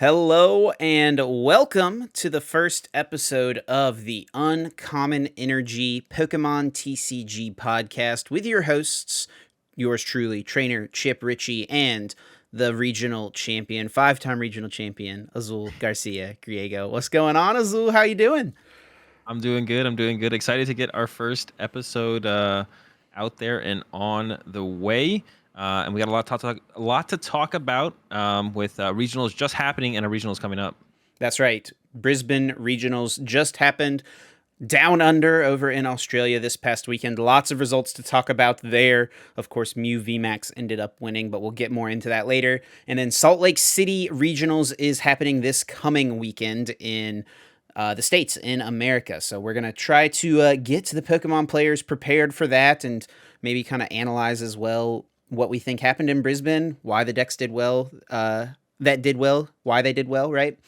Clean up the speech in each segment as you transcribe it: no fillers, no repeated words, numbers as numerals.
Hello and welcome to the first episode of the Uncommon Energy Pokemon TCG podcast with your hosts, yours truly, Trainer Chip Ritchie, and the regional champion, five-time regional champion, Azul Garcia Griego. What's going on, Azul? How you doing? I'm doing good. I'm doing good. Excited to get our first episode out there and on the way. And we got a lot to talk about with regionals just happening and a regionals coming up. That's right. Brisbane Regionals just happened down under over in Australia this past weekend. Lots of results to talk about there. Of course, Mew VMAX ended up winning, but we'll get more into that later. And then Salt Lake City Regionals is happening this coming weekend in the States, in America. So we're going to try to get the Pokemon players prepared for that and maybe kind of analyze as well what we think happened in Brisbane, why the decks did well, why they did well, right?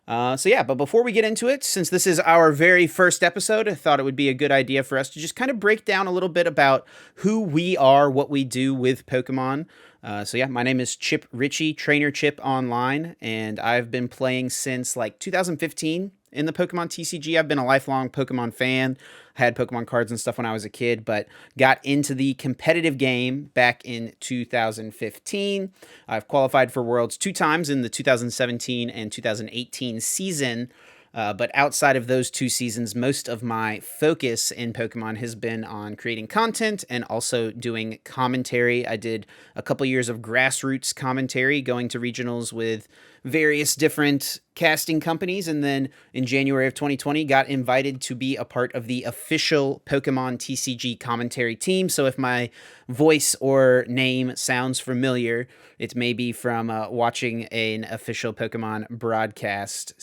But before we get into it, since this is our very first episode, I thought it would be a good idea for us to just kind of break down a little bit about who we are, what we do with Pokemon. My name is Chip Ritchie, Trainer Chip Online, and I've been playing since like 2015 in the Pokemon TCG. I've been a lifelong Pokemon fan. I had Pokemon cards and stuff when I was a kid, but got into the competitive game back in 2015. I've qualified for Worlds 2 times in the 2017 and 2018 season. But outside of those 2 seasons, most of my focus in Pokemon has been on creating content and also doing commentary. I did a couple years of grassroots commentary, going to regionals with various different casting companies, and then in January of 2020 got invited to be a part of the official Pokemon TCG commentary team. So if my voice or name sounds familiar, it may be from watching an official Pokemon broadcast.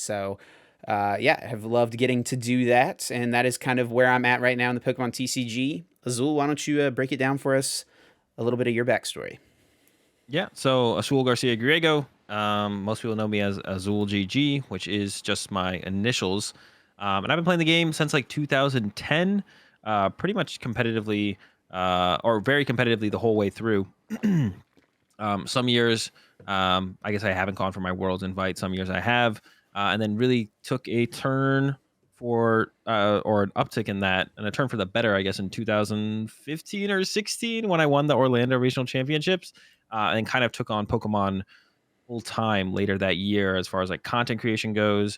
I have loved getting to do that, and that is kind of where I'm at right now in the Pokemon TCG. Azul, why don't you break it down for us, a little bit of your backstory? Yeah, so Azul Garcia Griego. Most people know me as AzulGG, which is just my initials. And I've been playing the game since like 2010, pretty much competitively, or very competitively the whole way through. Some years, I guess I haven't gone for my Worlds invite. Some years I have, and then really took a turn for or an uptick in that, and a turn for the better, I guess, in 2015 or 16 when I won the Orlando Regional Championships, and kind of took on Pokemon full time later that year as far as like content creation goes,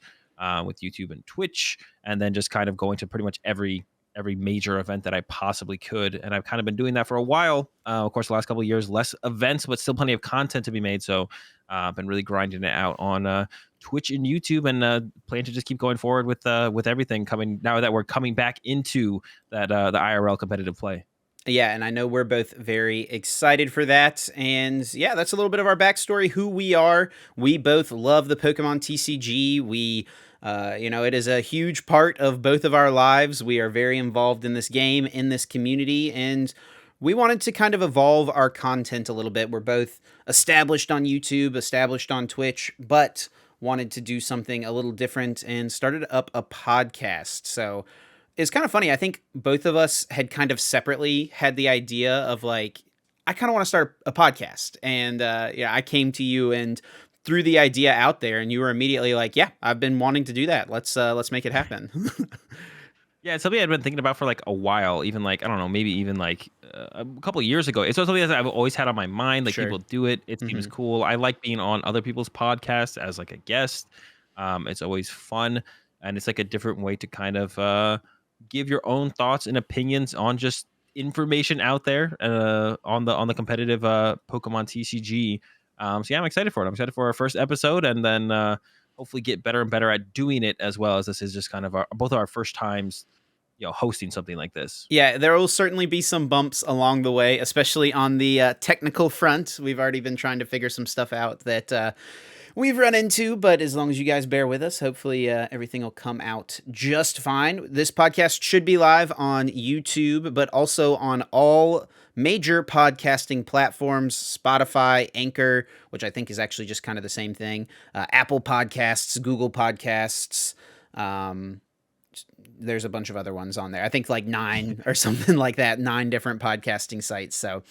with YouTube and Twitch, and then just kind of going to pretty much every major event that I possibly could. And I've kind of been doing that for a while. Of course, the last couple of years, less events, but still plenty of content to be made. So I've been really grinding it out on Twitch and YouTube, and plan to just keep going forward with everything coming now that we're coming back into that the IRL competitive play. Yeah, and I know we're both very excited for that. And yeah, that's a little bit of our backstory, who we are. We both love the Pokemon TCG. It is a huge part of both of our lives. We are very involved in this game, in this community, and we wanted to kind of evolve our content a little bit. We're both established on YouTube, established on Twitch, but wanted to do something a little different and started up a podcast. So it's kind of funny. I think both of us had kind of separately had the idea of like, I kind of want to start a podcast. And I came to you and threw the idea out there, and you were immediately like, yeah, I've been wanting to do that. Let's make it happen. Yeah, it's something I'd been thinking about for like a while, even like, I don't know, maybe even like a couple of years ago. It's something that I've always had on my mind. Like, Sure. people do it. It seems Hmm. cool. I like being on other people's podcasts as like a guest. It's always fun. And it's like a different way to kind of give your own thoughts and opinions on just information out there, on the competitive Pokemon TCG. I'm excited for it. I'm excited for our first episode, and then hopefully get better and better at doing it, as well as this is just kind of both of our first times, hosting something like this. Yeah, there will certainly be some bumps along the way, especially on the technical front. We've already been trying to figure some stuff out that we've run into, but as long as you guys bear with us, hopefully everything will come out just fine. This podcast should be live on YouTube, but also on all major podcasting platforms: Spotify, Anchor, which I think is actually just kind of the same thing, Apple Podcasts, Google Podcasts. Um, there's a bunch of other ones on there. I think like 9 or something like that, 9 different podcasting sites. So,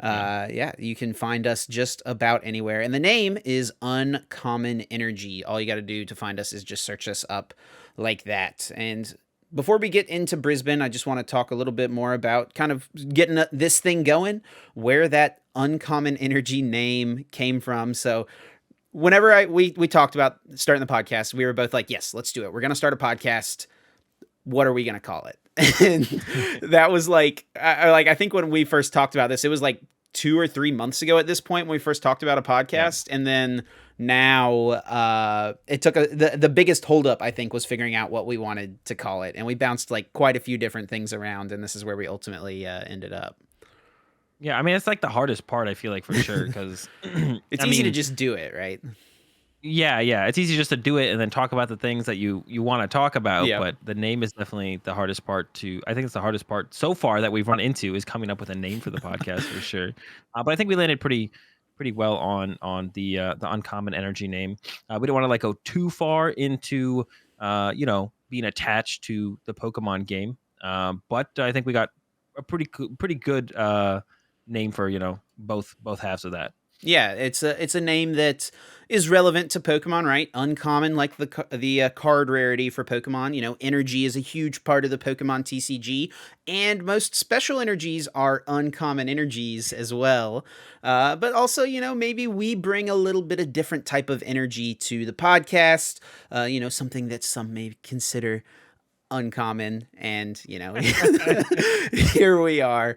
yeah, you can find us just about anywhere. And the name is Uncommon Energy. All you got to do to find us is just search us up like that. And before we get into Brisbane, I just want to talk a little bit more about kind of getting this thing going, where that Uncommon Energy name came from. So, whenever we talked about starting the podcast, we were both like, yes, let's do it. We're going to start a podcast. What are we going to call it? And that was like, I think when we first talked about this, it was like 2 or 3 months ago at this point when we first talked about a podcast. Yeah. And then now it took the biggest holdup, I think, was figuring out what we wanted to call it. And we bounced like quite a few different things around. And this is where we ultimately ended up. Yeah, I mean, it's like the hardest part, I feel like, for sure, because it's easy to just do it, right? Yeah, it's easy just to do it and then talk about the things that you want to talk about. Yep. But the name is definitely the hardest part I think it's the hardest part so far that we've run into is coming up with a name for the podcast for sure. But I think we landed pretty well on the Uncommon Energy name. We don't want to like go too far into being attached to the Pokemon game. But I think we got a pretty good name for both halves of that. Yeah, it's a name that is relevant to Pokemon, right? Uncommon, like the card rarity for Pokemon. Energy is a huge part of the Pokemon TCG, and most special energies are uncommon energies as well. But also, maybe we bring a little bit of different type of energy to the podcast. Something that some may consider uncommon, and here we are.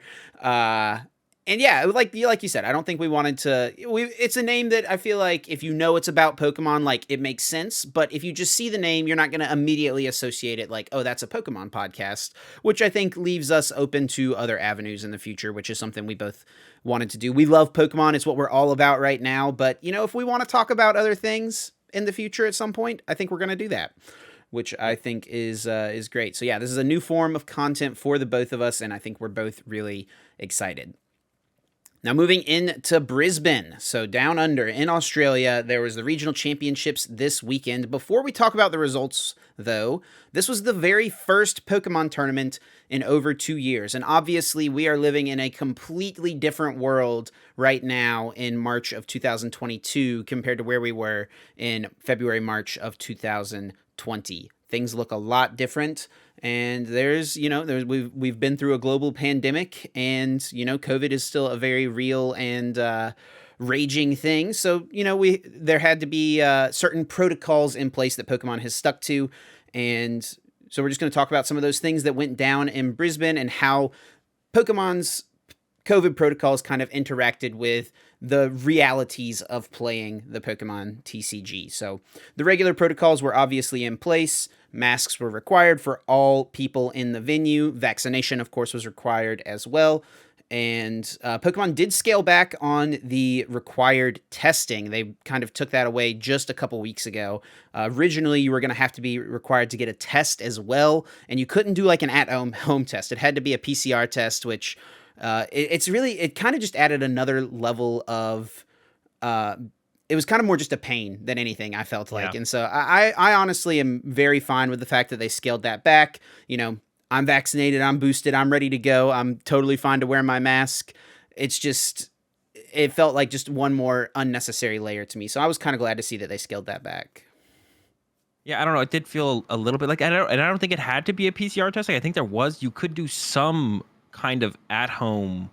And yeah, like you said, I don't think we wanted to. It's a name that I feel like if it's about Pokemon, like it makes sense. But if you just see the name, you're not going to immediately associate it like, oh, that's a Pokemon podcast, which I think leaves us open to other avenues in the future, which is something we both wanted to do. We love Pokemon; it's what we're all about right now. But if we want to talk about other things in the future at some point, I think we're going to do that, which I think is great. So yeah, this is a new form of content for the both of us, and I think we're both really excited. Now moving into Brisbane, so down under in Australia, there was the Regional Championships this weekend. Before we talk about the results, though, this was the very first Pokemon tournament in over 2 years. And obviously, we are living in a completely different world right now in March of 2022 compared to where we were in February, March of 2020. Things look a lot different. And we've been through a global pandemic, and COVID is still a very real and raging thing. So there had to be certain protocols in place that Pokemon has stuck to, and so we're just going to talk about some of those things that went down in Brisbane and how Pokemon's COVID protocols kind of interacted with the realities of playing the Pokemon TCG. So the regular protocols were obviously in place. Masks were required for all people in the venue. Vaccination, of course, was required as well. And Pokemon did scale back on the required testing. They kind of took that away just a couple weeks ago. Originally, you were going to have to be required to get a test as well. And you couldn't do like an at-home test. It had to be a PCR test, which it kind of just added another level of it was kind of more just a pain than anything, I felt like. Yeah. And so I honestly am very fine with the fact that they scaled that back. I'm vaccinated, I'm boosted, I'm ready to go. I'm totally fine to wear my mask. It's just, it felt like just one more unnecessary layer to me. So I was kind of glad to see that they scaled that back. Yeah, I don't know. It did feel a little bit like, I don't think it had to be a PCR test. Like, I think you could do some kind of at-home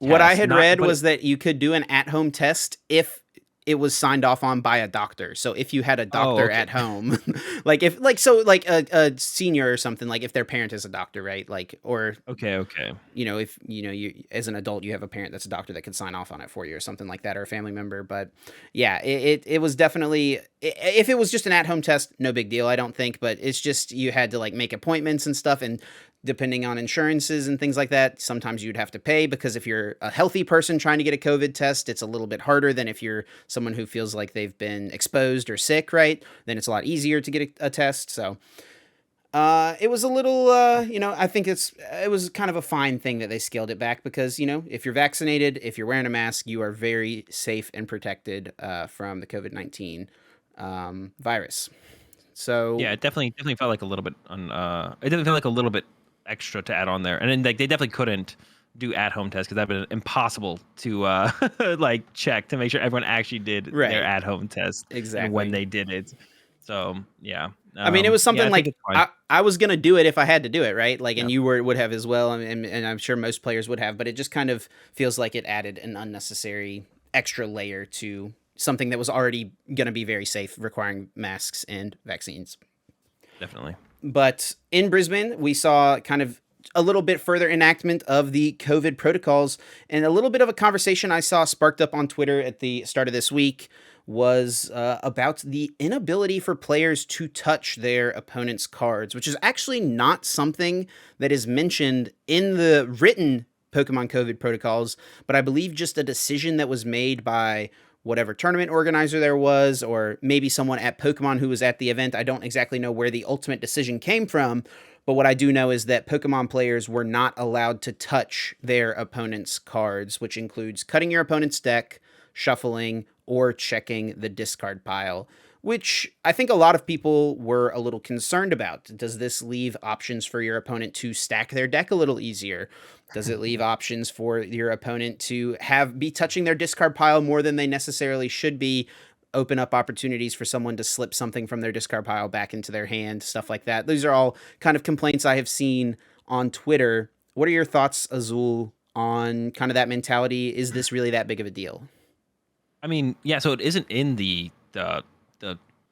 test. What I had read was that you could do an at-home test if it was signed off on by a doctor. So if you had a doctor at home, like a senior or something, like if their parent is a doctor, right? Like, or okay. If you as an adult you have a parent that's a doctor that could sign off on it for you or something like that, or a family member. But yeah, it was definitely, if it was just an at-home test, no big deal, I don't think. But it's just you had to like make appointments and stuff, and depending on insurances and things like that, sometimes you'd have to pay, because if you're a healthy person trying to get a COVID test, it's a little bit harder than if you're someone who feels like they've been exposed or sick, right? Then it's a lot easier to get a test. So it was a little, I think it was kind of a fine thing that they scaled it back, because, if you're vaccinated, if you're wearing a mask, you are very safe and protected from the COVID-19 virus. So Yeah, it definitely felt like a little bit it didn't feel like a little bit extra to add on there. And then like they definitely couldn't do at-home tests because that'd been impossible to like check to make sure everyone actually did their right, at-home test and when exactly. they did it. So yeah. I mean, it was Yeah, something I think like it's fine. I was gonna do it if I had to do it, right? Like, Yeah. and you would have as well, and I'm sure most players would have. But it just kind of feels like it added an unnecessary extra layer to something that was already gonna be very safe, requiring masks and vaccines. Definitely. But in Brisbane, we saw kind of a little bit further enactment of the COVID protocols, and a little bit of a conversation I saw sparked up on Twitter at the start of this week was about the inability for players to touch their opponent's cards, which is actually not something that is mentioned in the written Pokemon COVID protocols, but I believe just a decision that was made by whatever tournament organizer there was, or maybe someone at Pokemon who was at the event. I don't exactly know where the ultimate decision came from, but what I do know is that Pokemon players were not allowed to touch their opponent's cards, which includes cutting your opponent's deck, shuffling, or checking the discard pile, which I think a lot of people were a little concerned about. Does this leave options for your opponent to stack their deck a little easier? Does it leave options for your opponent to be touching their discard pile more than they necessarily should be? Open up opportunities for someone to slip something from their discard pile back into their hand, stuff like that. These are all kind of complaints I have seen on Twitter. What are your thoughts, Azul, on kind of that mentality? Is this really that big of a deal? I mean, yeah, so it isn't in the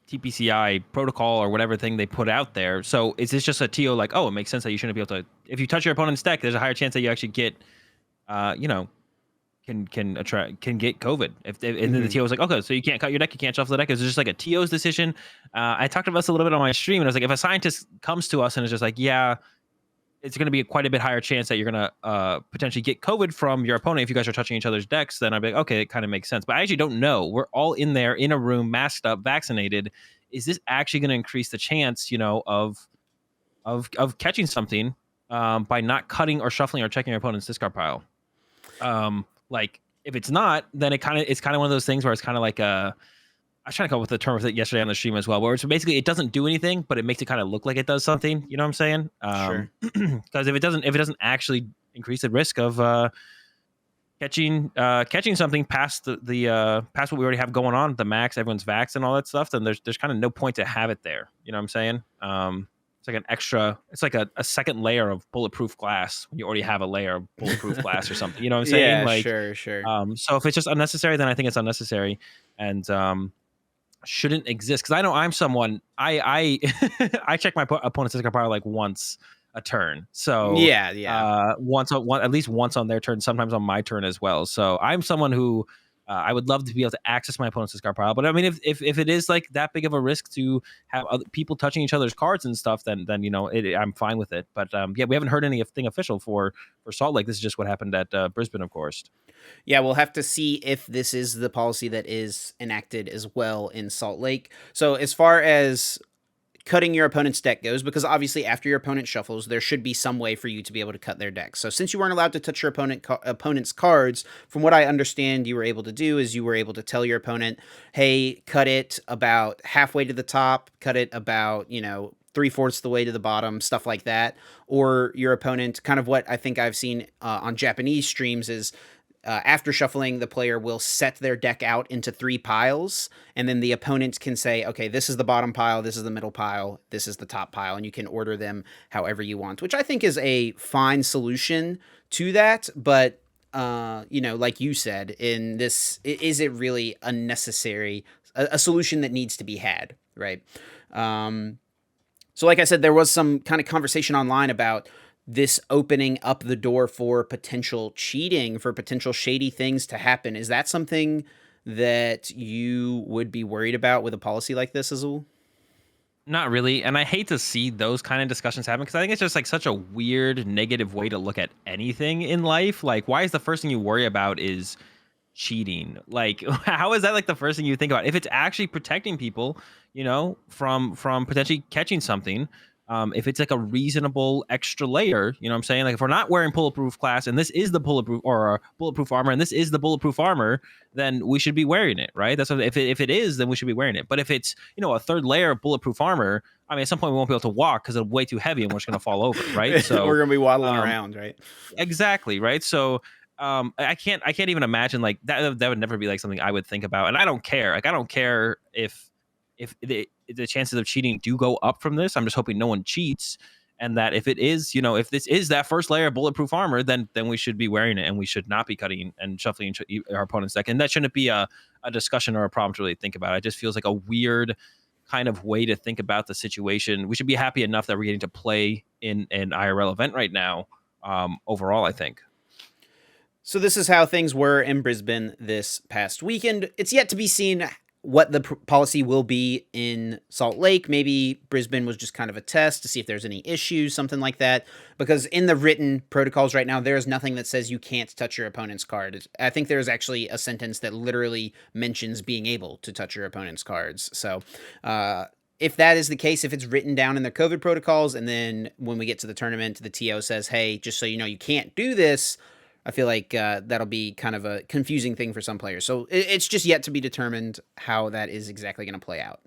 TPCI protocol or whatever thing they put out there. So is this just a TO like, oh, it makes sense that you shouldn't be able to if you touch your opponent's deck, there's a higher chance that you actually get you know, can get COVID. And then the Mm-hmm. TO was like, okay, so you can't cut your deck, you can't shuffle the deck. It's just like a TO's decision. I talked about this a little bit on my stream, and I was like, if a scientist comes to us and is just like, yeah, it's going to be quite a bit higher chance that you're going to potentially get COVID from your opponent if you guys are touching each other's decks, then I'd be like, okay, it kind of makes sense. But I actually don't know. We're all in there in a room, masked up, vaccinated. Is this actually going to increase the chance, of catching something by not cutting or shuffling or checking your opponent's discard pile? Like if it's not, then it's kind of one of those things where it's kind of like I was trying to come up with the term of it yesterday on the stream as well, where it's basically it doesn't do anything, but it makes it kind of look like it does something. You know what I'm saying? Sure. Because if it doesn't actually increase the risk of catching something past the past what we already have going on, the max, everyone's vax and all that stuff, then there's kind of no point to have it there. You know what I'm saying? It's like an extra, it's like a second layer of bulletproof glass when you already have a layer of bulletproof glass or something. You know what I'm saying? Yeah, Like, sure, sure. so if it's just unnecessary, then I think it's unnecessary and shouldn't exist. Because I know I'm someone I check my opponent's discard power like once a turn. So Yeah, yeah. once on one, at least once on their turn, sometimes on my turn as well. So I'm someone who I would love to be able to access my opponent's discard pile. But I mean, if it is like that big of a risk to have other people touching each other's cards and stuff, then I'm fine with it. But yeah, we haven't heard anything official for Salt Lake. This is just what happened at Brisbane, of course. Yeah, we'll have to see if this is the policy that is enacted as well in Salt Lake. So, as far as cutting your opponent's deck goes, because obviously after your opponent shuffles, there should be some way for you to be able to cut their deck. So since you weren't allowed to touch your opponent's cards, from what I understand, you were able to do is you were able to tell your opponent, "Hey, cut it about halfway to the top, cut it about 3/4 the way to the bottom," stuff like that. Or your opponent, kind of what I think I've seen on Japanese streams is after shuffling, the player will set their deck out into 3 piles, and then the opponent can say, okay, this is the bottom pile, this is the middle pile, this is the top pile, and you can order them however you want, which I think is a fine solution to that. But, like you said, in this, is it really unnecessary, a solution that needs to be had, right? So like I said, there was some kind of conversation online about this opening up the door for potential cheating, for potential shady things to happen. Is that something that you would be worried about with a policy like this, Azul? Not really. And I hate to see those kind of discussions happen because I think it's just like such a weird, negative way to look at anything in life. Like, why is the first thing you worry about is cheating? Like, how is that like the first thing you think about? If it's actually protecting people, from potentially catching something, If it's like a reasonable extra layer, you know what I'm saying? Like if we're not wearing bulletproof class and this is the bulletproof or bulletproof armor and this is the bulletproof armor, then we should be wearing it, right? That's what, if it is, then we should be wearing it. But if it's, a third layer of bulletproof armor, I mean, at some point we won't be able to walk because it's way too heavy and we're just going to fall over, right? So we're gonna be waddling around, right? exactly, right? So I can't even imagine like that would never be like something I would think about. And I don't care. Like I don't care if the chances of cheating do go up from this. I'm just hoping no one cheats, and that if it is, if this is that first layer of bulletproof armor, then we should be wearing it, and we should not be cutting and shuffling our opponent's deck. And that shouldn't be a discussion or a problem to really think about. It just feels like a weird kind of way to think about the situation. We should be happy enough that we're getting to play in an IRL event right now. Overall, I think. So this is how things were in Brisbane this past weekend. It's yet to be seen what the policy will be in Salt Lake. Maybe Brisbane was just kind of a test to see if there's any issues, something like that. Because in the written protocols right now, there is nothing that says you can't touch your opponent's card. I think there's actually a sentence that literally mentions being able to touch your opponent's cards. So if that is the case, if it's written down in their COVID protocols, and then when we get to the tournament, the TO says, hey, just so you know, you can't do this, I feel like that'll be kind of a confusing thing for some players. So it's just yet to be determined how that is exactly going to play out.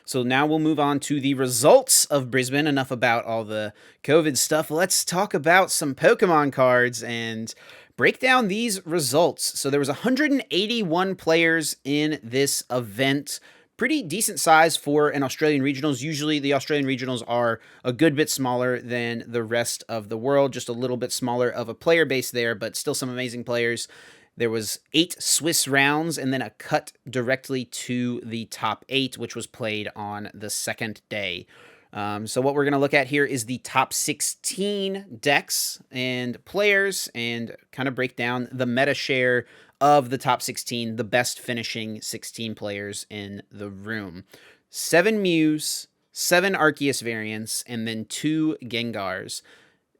So now we'll move on to the results of Brisbane. Enough about all the COVID stuff. Let's talk about some Pokemon cards and break down these results. So there was 181 players in this event. Pretty decent size for an Australian regionals. Usually the Australian regionals are a good bit smaller than the rest of the world, just a little bit smaller of a player base there, but still some amazing players. There was 8 Swiss rounds and then a cut directly to the top 8, which was played on the second day. So what we're going to look at here is the top 16 decks and players and kind of break down the meta share of the top 16, the best finishing 16 players in the room. 7 Mews, 7 Arceus variants, and then 2 Gengars.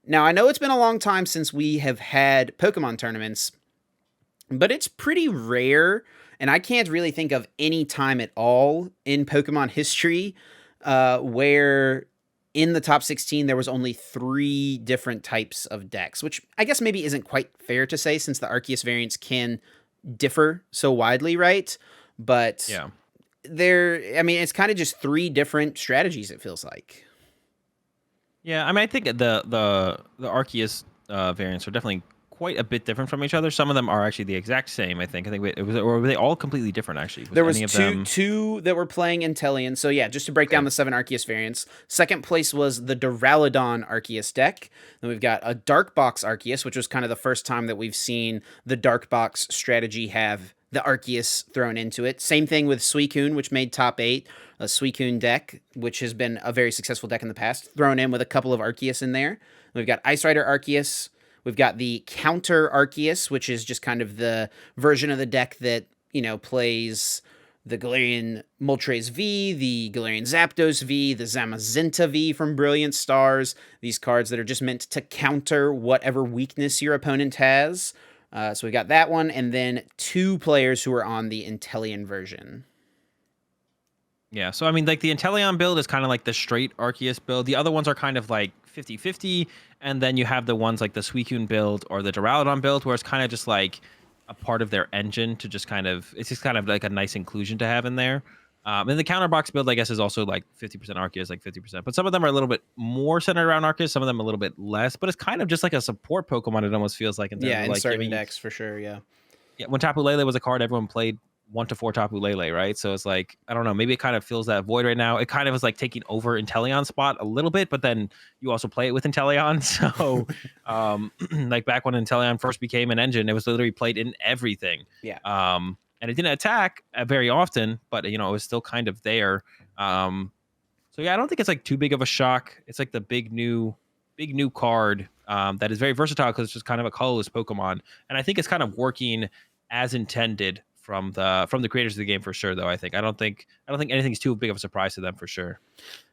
Now, I know it's been a long time since we have had Pokemon tournaments, but it's pretty rare, and I can't really think of any time at all in Pokemon history where in the top 16 there was only 3 different types of decks, which I guess maybe isn't quite fair to say since the Arceus variants can differ so widely, right? But Yeah. it's kind of just 3 different strategies, it feels like. Yeah, I mean, I think the Arceus variants are definitely quite a bit different from each other. Some of them are actually the exact same. I think it was, or were they all completely different? Actually, there was two that were playing Inteleon. So yeah, just to break down the 7 Arceus variants. Second place was the Duraludon Arceus deck. Then we've got a Dark Box Arceus, which was kind of the first time that we've seen the Dark Box strategy have the Arceus thrown into it. Same thing with Suicune, which made top 8. A Suicune deck, which has been a very successful deck in the past, thrown in with a couple of Arceus in there. We've got Ice Rider Arceus. We've got the Counter Arceus, which is just kind of the version of the deck that, plays the Galarian Moltres V, the Galarian Zapdos V, the Zamazenta V from Brilliant Stars. These cards that are just meant to counter whatever weakness your opponent has. So we got that one, and then 2 players who are on the Inteleon version. Yeah, so I mean, like the Inteleon build is kind of like the straight Arceus build. The other ones are kind of like 50-50, and then you have the ones like the Suicune build or the Duraludon build, where it's kind of just like a part of their engine to just kind of, it's just kind of like a nice inclusion to have in there. And the Counterbox build, I guess, is also like 50% Arceus, like 50%. But some of them are a little bit more centered around Arceus, some of them a little bit less. But it's kind of just like a support Pokemon, it almost feels like. In like certain giving decks, for sure, yeah. Yeah, when Tapu Lele was a card, everyone played 1 to 4 Tapu Lele, right? So it's like, I don't know, maybe it kind of fills that void right now. It kind of is like taking over Inteleon's spot a little bit, but then you also play it with Inteleon. So like back when Inteleon first became an engine, it was literally played in everything. Yeah. And it didn't attack very often, but it was still kind of there. So yeah, I don't think it's like too big of a shock. It's like the big new card that is very versatile because it's just kind of a colorless Pokemon. And I think it's kind of working as intended from the creators of the game for sure, though. I don't think anything's too big of a surprise to them for sure.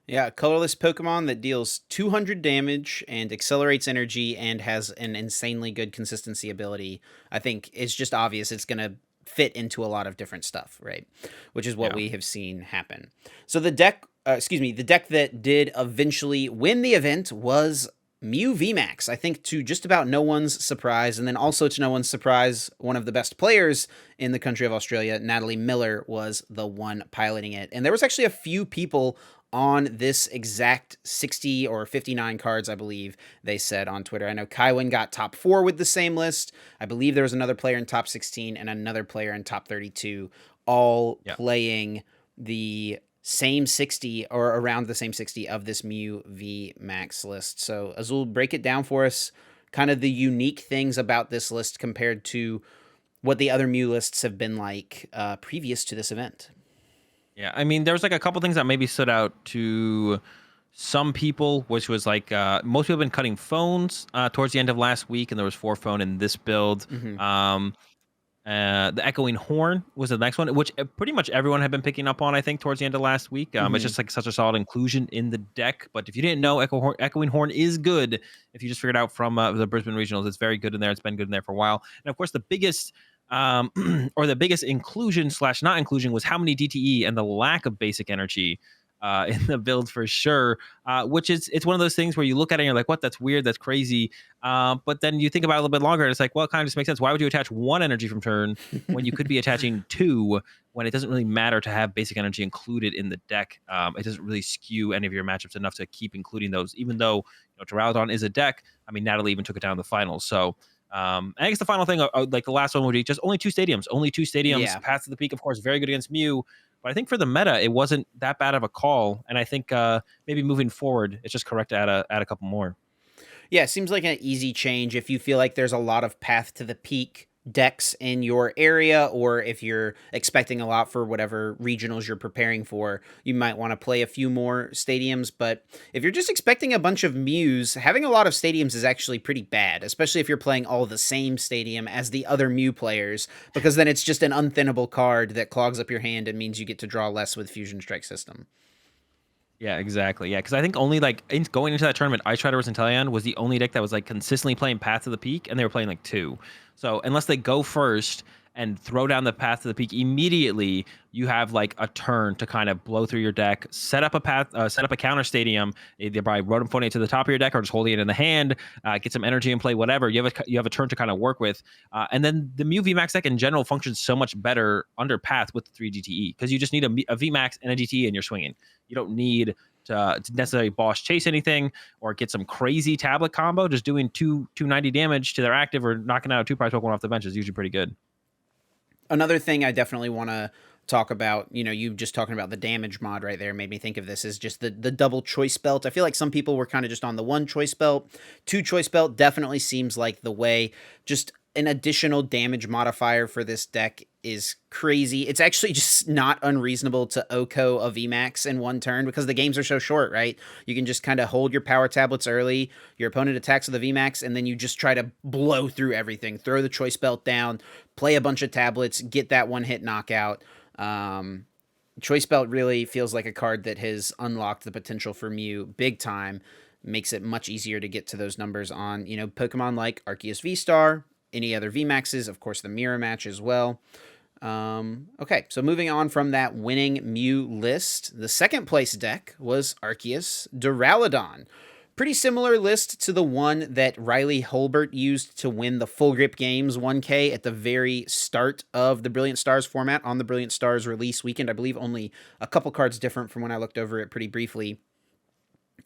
Yeah, colorless Pokemon that deals 200 damage and accelerates energy and has an insanely good consistency ability. I think it's just obvious it's going to fit into a lot of different stuff, right? Which is what we have seen happen. So the deck the deck that did eventually win the event was Mew VMAX. I think to just about no one's surprise, and then also to no one's surprise, one of the best players in the country of Australia, Natalie Miller, was the one piloting it. And there was actually a few people on this exact 60 or 59 cards, I believe they said on Twitter. I know Kywin got top 4 with the same list. I believe there was another player in top 16 and another player in top 32, all playing the same 60 or around the same 60 of this Mew VMAX list. So Azul, break it down for us, kind of the unique things about this list compared to what the other Mew lists have been like previous to this event. Yeah, I mean, there was like a couple things that maybe stood out to some people, which was like most people have been cutting phones towards the end of last week, and there was 4 phone in this build. The echoing horn was the next one, which pretty much everyone had been picking up on, I think, towards the end of last week. It's just like such a solid inclusion in the deck. But if you didn't know, echoing horn is good. If you just figured out from the Brisbane Regionals, it's very good in there. It's been good in there for a while. And of course, the biggest or the biggest inclusion / not inclusion was how many DTE and the lack of basic energy in the build for sure, which it's one of those things where you look at it and you're like, what, that's weird, that's crazy. But then you think about it a little bit longer and it's like, well, it kind of just makes sense. Why would you attach 1 energy from turn when you could be attaching 2 when it doesn't really matter to have basic energy included in the deck? It doesn't really skew any of your matchups enough to keep including those, even though Duraludon is a deck. I mean, Natalie even took it down in the finals. So I guess the final thing, like the last one would be just only 2 stadiums. Yeah. Path to the Peak, of course, very good against Mew. But I think for the meta, it wasn't that bad of a call. And I think maybe moving forward, it's just correct to add a couple more. Yeah, it seems like an easy change if you feel like there's a lot of Path to the Peak decks in your area, or if you're expecting a lot for whatever regionals you're preparing for, you might want to play a few more stadiums. But if you're just expecting a bunch of Mews, having a lot of stadiums is actually pretty bad, especially if you're playing all the same stadium as the other Mew players, because then it's just an unthinnable card that clogs up your hand and means you get to draw less with Fusion Strike system. Yeah, exactly. Yeah, because I think only like going into that tournament, Ice Riders and Teleon was the only deck that was like consistently playing Path to the Peak, and they were playing like 2. So unless they go first and throw down the Path to the Peak immediately, you have like a turn to kind of blow through your deck, set up a counter stadium, either by Rotom Phone to the top of your deck or just holding it in the hand, get some energy and play whatever. You have a turn to kind of work with, and then the Mew VMAX deck in general functions so much better under Path with the 3 DTE because you just need a VMAX and a DTE and you're swinging. You don't need to necessarily boss chase anything or get some crazy tablet combo. Just doing 290 damage to their active or knocking out a 2-prize Pokemon off the bench is usually pretty good. Another thing I definitely want to talk about, you just talking about the damage mod right there made me think of this, is just the double choice belt. I feel like some people were kind of just on the 1 choice belt. 2 choice belt definitely seems like the way. Just an additional damage modifier for this deck is crazy. It's actually just not unreasonable to OHKO a VMAX in 1 turn because the games are so short, right? You can just kind of hold your power tablets early, your opponent attacks with a VMAX, and then you just try to blow through everything, throw the choice belt down, play a bunch of tablets, get that 1-hit knockout. Choice belt really feels like a card that has unlocked the potential for Mew big time, makes it much easier to get to those numbers on, Pokemon like Arceus V-Star, any other VMAXs, of course the mirror match as well. Okay, so moving on from that winning Mew list, the second place deck was Arceus Duraludon. Pretty similar list to the one that Riley Holbert used to win the Full Grip Games 1K at the very start of the Brilliant Stars format on the Brilliant Stars release weekend. I believe only a couple cards different from when I looked over it pretty briefly.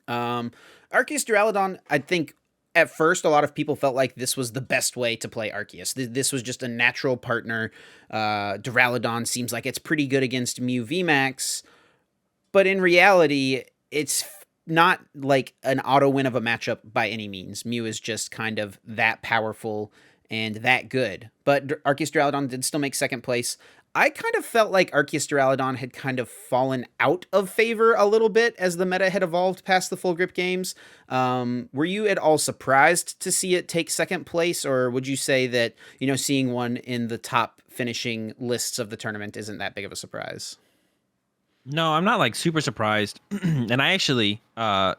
Arceus Duraludon, I think at first, a lot of people felt like this was the best way to play Arceus. This was just a natural partner. Duraludon seems like it's pretty good against Mew VMAX, but in reality, it's not like an auto win of a matchup by any means. Mew is just kind of that powerful and that good. But Arceus Duraludon did still make second place. I kind of felt like Arceus Duraludon had kind of fallen out of favor a little bit as the meta had evolved past the Full Grip Games. Were you at all surprised to see it take second place, or would you say that, seeing one in the top finishing lists of the tournament isn't that big of a surprise? No, I'm not like super surprised. And I actually I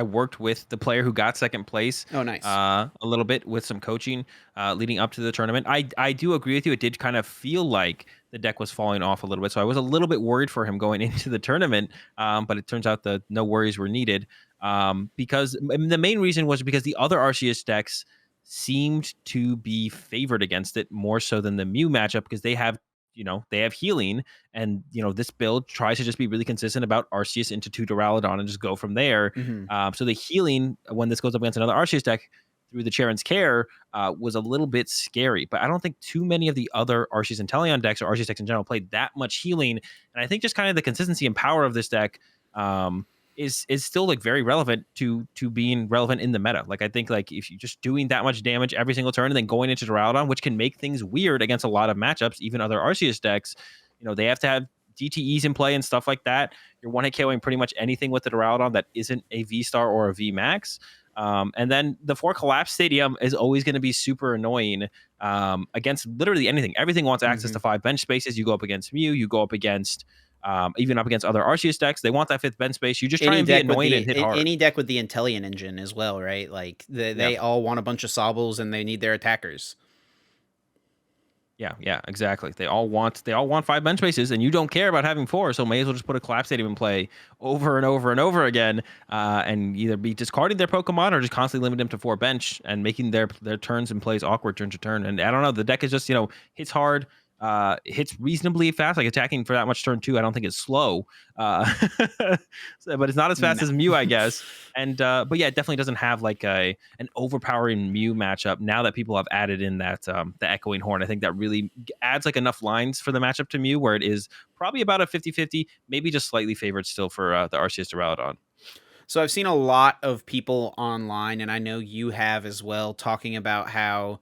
worked with the player who got second place. Oh, nice. A little bit with some coaching leading up to the tournament. I do agree with you. It did kind of feel like the deck was falling off a little bit. So I was a little bit worried for him going into the tournament, but it turns out that no worries were needed, because the main reason was because the other Arceus decks seemed to be favored against it more so than the Mew matchup, because they have healing, and this build tries to just be really consistent about Arceus into 2 Duraludon and just go from there. Hmm. So the healing, when this goes up against another Arceus deck through the Charon's Care, was a little bit scary. But I don't think too many of the other Arceus and Teleon decks, or Arceus decks in general, played that much healing. And I think just kind of the consistency and power of this deck is still like very relevant to being relevant in the meta. Like, I think like if you're just doing that much damage every single turn and then going into Duraludon, which can make things weird against a lot of matchups, even other Arceus decks, they have to have DTEs in play and stuff like that. You're one hit KOing pretty much anything with the Duraludon that isn't a V Star or a V Max. And then the 4 Collapse Stadium is always going to be super annoying against literally anything. Everything wants access to 5 bench spaces. You go up against Mew, you go up against even up against other Arceus decks. They want that 5th bench space. You just try and be annoying and hit hard. Any deck with the Inteleon engine as well, right? Like they all want a bunch of Sobbles and they need their attackers. Yeah, exactly. They all want 5 bench spaces, and you don't care about having 4, so may as well just put a Collapse Stadium in play over and over and over again, and either be discarding their Pokemon or just constantly limit them to 4 bench and making their turns and plays awkward turn to turn. And I don't know, the deck is just hits hard, hits reasonably fast. Like, attacking for that much turn 2, I don't think it's slow, but it's not as fast as Mew, I guess. And but yeah, it definitely doesn't have like an overpowering Mew matchup. Now that people have added in that the Echoing Horn, I think that really adds like enough lines for the matchup to Mew, where it is probably about a 50-50, maybe just slightly favored still for the Arceus Duraludon. So I've seen a lot of people online, and I know you have as well, talking about how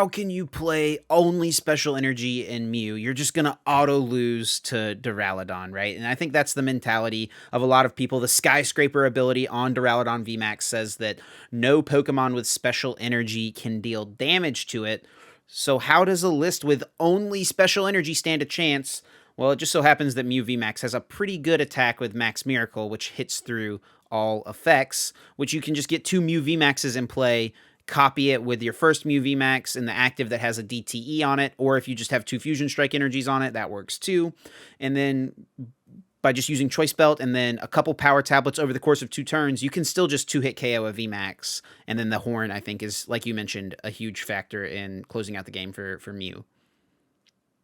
can you play only special energy in Mew? You're just going to auto lose to Duraludon, right? And I think that's the mentality of a lot of people. The Skyscraper ability on Duraludon VMAX says that no Pokemon with special energy can deal damage to it. So how does a list with only special energy stand a chance? Well, it just so happens that Mew VMAX has a pretty good attack with Max Miracle, which hits through all effects, which you can just get 2 Mew VMAXs in play, copy it with your first Mew VMAX in the active that has a DTE on it, or if you just have 2 Fusion Strike energies on it, that works too. And then by just using Choice Belt and then a couple Power Tablets over the course of 2 turns, you can still just 2-hit KO a VMAX. And then the Horn, I think, is, like you mentioned, a huge factor in closing out the game for Mew.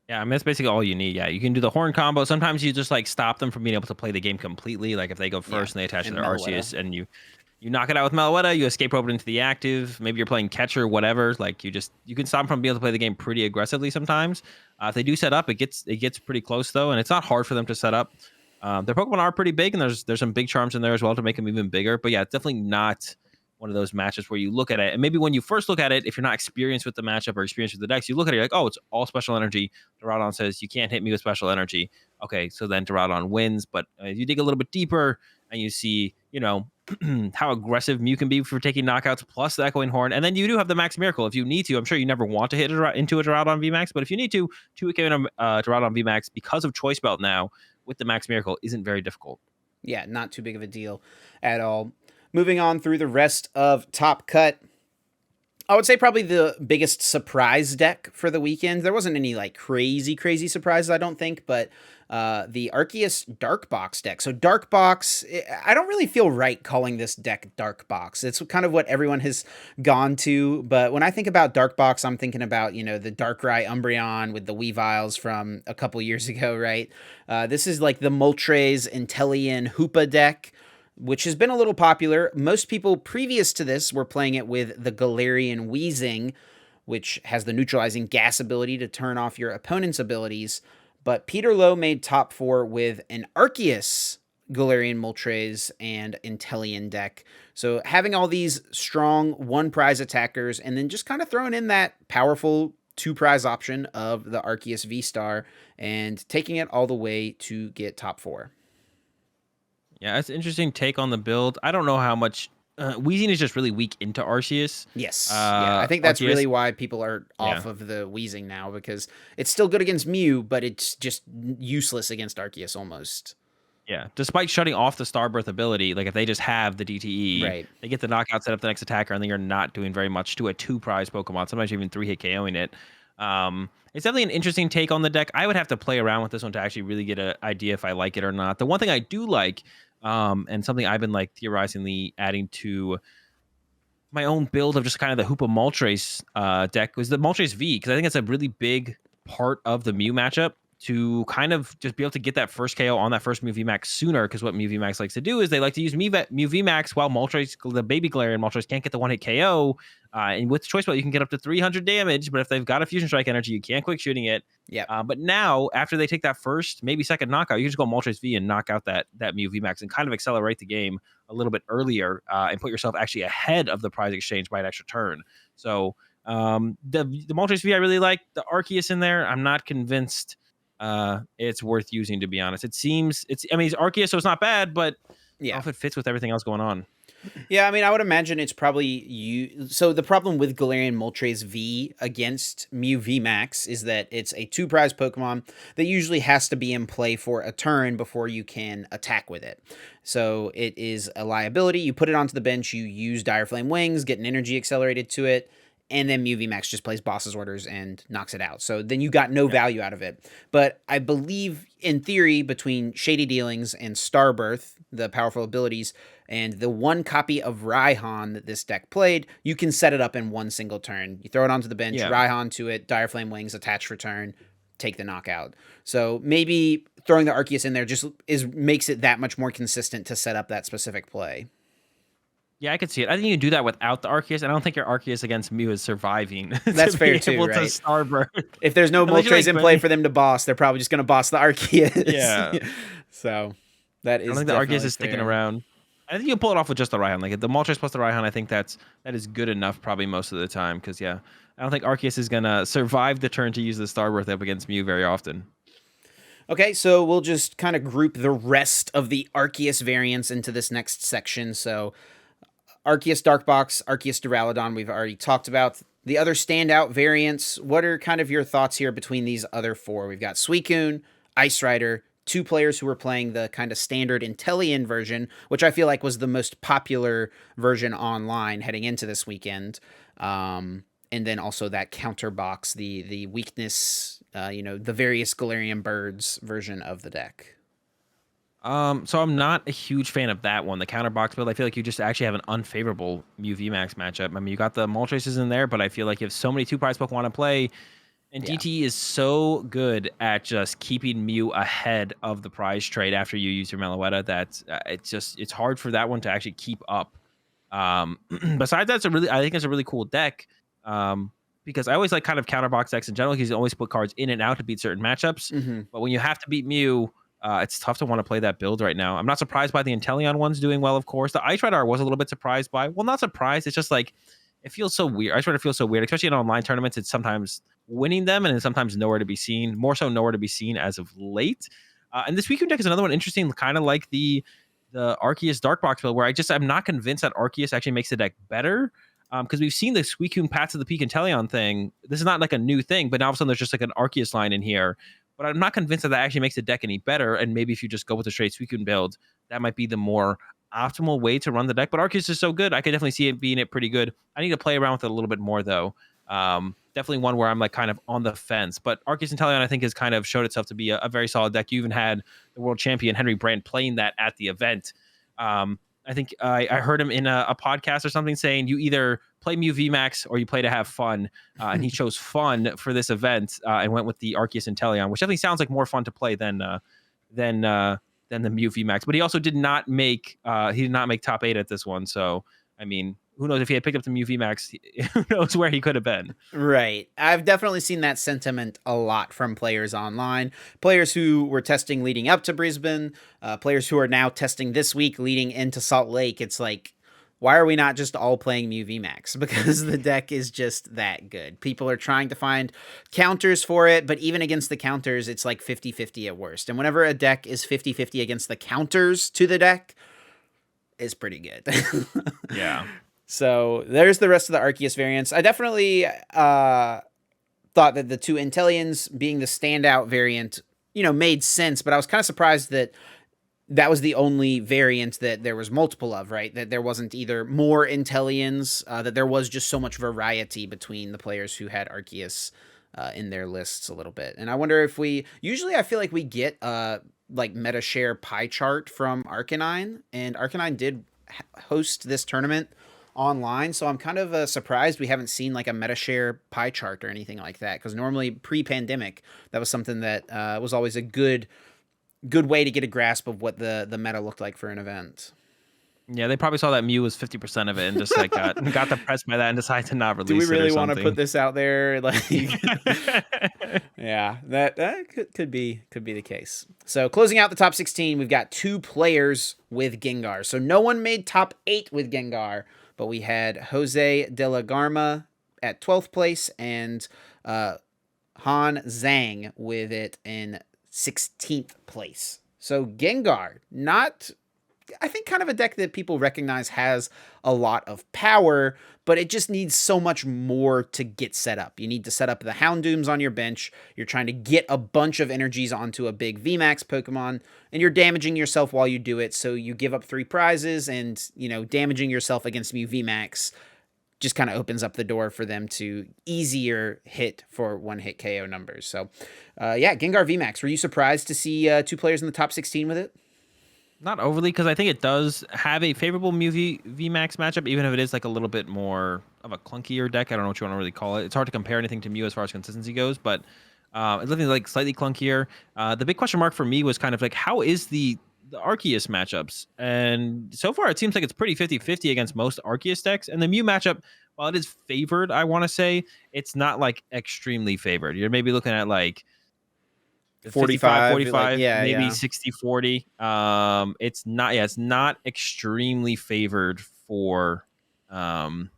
Yeah, I mean, that's basically all you need. Yeah, you can do the Horn combo. Sometimes you just like stop them from being able to play the game completely. Like if they go first and they attach to their Arceus, and you knock it out with Meloetta, you escape rope it into the active. Maybe you're playing catcher, whatever. Like you can stop them from being able to play the game pretty aggressively sometimes. If they do set up, it gets pretty close though, and it's not hard for them to set up. Their Pokemon are pretty big, and there's some big charms in there as well to make them even bigger. But yeah, it's definitely not one of those matches where you look at it, and maybe when you first look at it, if you're not experienced with the matchup or experienced with the decks, you look at it, you're like, oh, it's all special energy. Duraludon says you can't hit me with special energy. Okay, so then Duraludon wins. But if you dig a little bit deeper and you see, how aggressive Mew can be for taking knockouts, plus the Echoing Horn, and then you do have the Max Miracle if you need to. I'm sure you never want to hit into a Duraludon VMAX, but if you need to hit Duraludon VMAX because of Choice Belt now with the Max Miracle isn't very difficult. Yeah, not too big of a deal at all. Moving on through the rest of Top Cut, I would say probably the biggest surprise deck for the weekend. There wasn't any like crazy surprises, I don't think, but the Arceus Dark Box deck. So Dark Box, I don't really feel right calling this deck Dark Box. It's kind of what everyone has gone to, but when I think about Dark Box, I'm thinking about, the Darkrai Umbreon with the Weaviles from a couple years ago, right? This is like the Moltres Inteleon Hoopa deck, which has been a little popular. Most people previous to this were playing it with the Galarian Weezing, which has the neutralizing gas ability to turn off your opponent's abilities. But Peter Lowe made top 4 with an Arceus Galarian Moltres and Inteleon deck. So having all these strong 1-prize attackers and then just kind of throwing in that powerful 2-prize option of the Arceus V-Star and taking it all the way to get top 4. Yeah, it's an interesting take on the build. I don't know how much Weezing is just really weak into Arceus. Yes. I think that's Arceus, really why people are off of the Weezing now, because it's still good against Mew, but it's just useless against Arceus almost. Yeah, despite shutting off the Starbirth ability, like if they just have the DTE, right, they get the knockout, set up the next attacker, and then you're not doing very much to a 2-prize Pokemon. Sometimes you're even 3-hit KOing it. It's definitely an interesting take on the deck. I would have to play around with this one to actually really get an idea if I like it or not. The one thing I do like, and something I've been like theorizingly adding to my own build of just kind of the Hoopa Moltres deck was the Moltres V, because I think it's a really big part of the Mew matchup to kind of just be able to get that first KO on that first Mew VMAX sooner, because what Mew VMAX likes to do is they like to use Mew VMAX while Moltres, the baby Galarian Moltres, can't get the one-hit KO. And with Choice Belt, you can get up to 300 damage, but if they've got a Fusion Strike energy, you can't quick shooting it. Yeah. But now, after they take that first, maybe second knockout, you can just go Moltres V and knock out that Mew VMAX and kind of accelerate the game a little bit earlier and put yourself actually ahead of the prize exchange by an extra turn. So the Moltres V I really like. The Arceus in there, I'm not convinced it's worth using, to be honest. It's Arceus, so it's not bad, but I don't know if it fits with everything else going on. Yeah, I mean, I would imagine it's probably you. So the problem with Galarian Moltres V against Mew VMAX is that it's a 2-prize Pokemon that usually has to be in play for a turn before you can attack with it. So it is a liability. You put it onto the bench, you use Dire Flame Wings, get an energy accelerated to it, and then Mew VMAX just plays boss's orders and knocks it out. So then you got no value out of it. But I believe, in theory, between Shady Dealings and Starbirth, the powerful abilities, and the one copy of Raihan that this deck played, you can set it up in one single turn. You throw it onto the bench, Raihan to it, Dire Flame Wings, attach for turn, take the knockout. So maybe throwing the Arceus in there just makes it that much more consistent to set up that specific play. Yeah, I could see it. I think you can do that without the Arceus. I don't think your Arceus against Mew is surviving. That's fair too, right? Starbirth. If there's no Moltres in play for them to boss, they're probably just going to boss the Arceus. Yeah. So that is. I don't think the Arceus is sticking around. I think you can pull it off with just the Raihan. Like the Moltres plus the Raihan, I think that is good enough probably most of the time. Because I don't think Arceus is gonna survive the turn to use the Starbirth up against Mew very often. Okay, so we'll just kind of group the rest of the Arceus variants into this next section. So Arceus Dark Box, Arceus Duraludon, we've already talked about. The other standout variants, what are kind of your thoughts here between these other 4? We've got Suicune, Ice Rider, 2 players who were playing the kind of standard Inteleon version, which I feel like was the most popular version online heading into this weekend. And then also that counter box, the weakness, the various Galarian birds version of the deck. So I'm not a huge fan of that one, the counter box build. I feel like you just actually have an unfavorable Mew VMAX matchup. I mean, you got the Moltres in there, but I feel like you have so many 2-prize Pokemon to play, and DT is so good at just keeping Mew ahead of the prize trade after you use your Meloetta that it's hard for that one to actually keep up. Besides that, I think it's a really cool deck. Because I always like kind of counter box decks in general. Because you always put cards in and out to beat certain matchups. But when you have to beat Mew, it's tough to want to play that build right now. I'm not surprised by the Inteleon ones doing well, of course. The Ice Rider I was a little bit surprised by. Well, not surprised. It's just like, it feels so weird. Ice Rider feels so weird, especially in online tournaments. It's sometimes winning them and it's sometimes nowhere to be seen. More so nowhere to be seen as of late. And this Suicune deck is another one interesting, kind of like the Arceus Dark Box build, where I'm not convinced that Arceus actually makes the deck better. Because we've seen the Suicune Path to the Peak Inteleon thing. This is not like a new thing, but now all of a sudden there's just like an Arceus line in here. But I'm not convinced that actually makes the deck any better. And maybe if you just go with a straight Suicune build, that might be the more optimal way to run the deck. But Arceus is so good, I could definitely see it being pretty good. I need to play around with it a little bit more, though. Definitely one where I'm like kind of on the fence. But Arceus Inteleon, I think, has kind of showed itself to be a very solid deck. You even had the world champion Henry Brandt playing that at the event. I think I heard him in a podcast or something saying you either play Mew VMAX or you play to have fun. And he chose fun for this event and went with the Arceus Inteleon, which definitely sounds like more fun to play than the Mew VMAX. But he also did not make top 8 at this one. So, I mean, who knows if he had picked up the Mew VMAX, who knows where he could have been. Right. I've definitely seen that sentiment a lot from players online, players who were testing leading up to Brisbane, players who are now testing this week leading into Salt Lake. It's like, why are we not just all playing Mew VMAX? Because the deck is just that good. People are trying to find counters for it, but even against the counters, it's like 50-50 at worst. And whenever a deck is 50-50 against the counters to the deck, it's pretty good. Yeah. So there's the rest of the Arceus variants. I definitely thought that the 2 Inteleons being the standout variant, made sense, but I was kind of surprised that was the only variant that there was multiple of, right? That there wasn't either more Inteleons, that there was just so much variety between the players who had Arceus in their lists a little bit. And I wonder if usually I feel like we get like meta share pie chart from Arcanine, and Arcanine did host this tournament online, so I'm kind of surprised we haven't seen like a meta share pie chart or anything like that, because normally pre-pandemic that was something that was always a good way to get a grasp of what the meta looked like for an event. Yeah, they probably saw that Mew was 50% of it and just like got depressed by that and decided to not Do we release it or really want to put something. this out there? Like, yeah, that could be the case. So closing out the top 16, we've got 2 players with Gengar. So no one made top 8 with Gengar, but we had Jose de la Garma at 12th place and Han Zhang with it in 16th place. So Gengar, not, I think, kind of a deck that people recognize has a lot of power, but it just needs so much more to get set up. You need to set up the Houndooms on your bench. You're trying to get a bunch of energies onto a big VMAX Pokemon, and you're damaging yourself while you do it. So you give up 3 prizes, and damaging yourself against Mew VMAX just kind of opens up the door for them to easier hit for one-hit KO numbers. So, yeah, Gengar VMAX. Were you surprised to see 2 players in the top 16 with it? Not overly, because I think it does have a favorable Mew VMAX matchup, even if it is like a little bit more of a clunkier deck. I don't know what you want to really call it. It's hard to compare anything to Mew as far as consistency goes, but it's looking like slightly clunkier. The big question mark for me was kind of like, how is the Arceus matchups? And so far, it seems like it's pretty 50-50 against most Arceus decks. And the Mew matchup, while it is favored, I want to say, it's not like extremely favored. You're maybe looking at like 45, 45, like, yeah, maybe yeah. 60-40. It's not extremely favored for the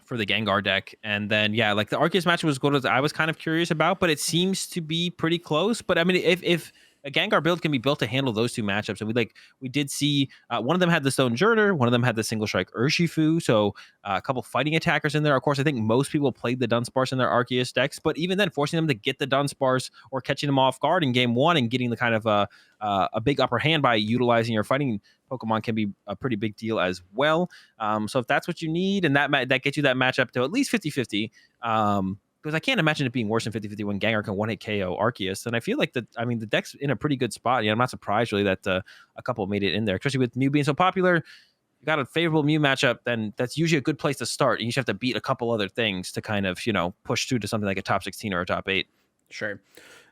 Gengar deck. And then like the Arceus match was good as I was kind of curious about, but it seems to be pretty close. But I mean, if a Gengar build can be built to handle those 2 matchups, and we did see one of them had the Stone Journer, one of them had the Single Strike Urshifu, so a couple fighting attackers in there. Of course, I think most people played the Dunsparce in their Arceus decks, but even then, forcing them to get the Dunsparce or catching them off guard in game 1 and getting the kind of a big upper hand by utilizing your fighting Pokemon can be a pretty big deal as well. So if that's what you need, and that gets you that matchup to at least 50-50, because I can't imagine it being worse than 50-50 when Gengar can one-hit KO Arceus. And I feel like the deck's in a pretty good spot. I'm not surprised really that a couple made it in there, especially with Mew being so popular. You got a favorable Mew matchup, then that's usually a good place to start. You just have to beat a couple other things to kind of, push through to something like a top 16 or a top 8. Sure.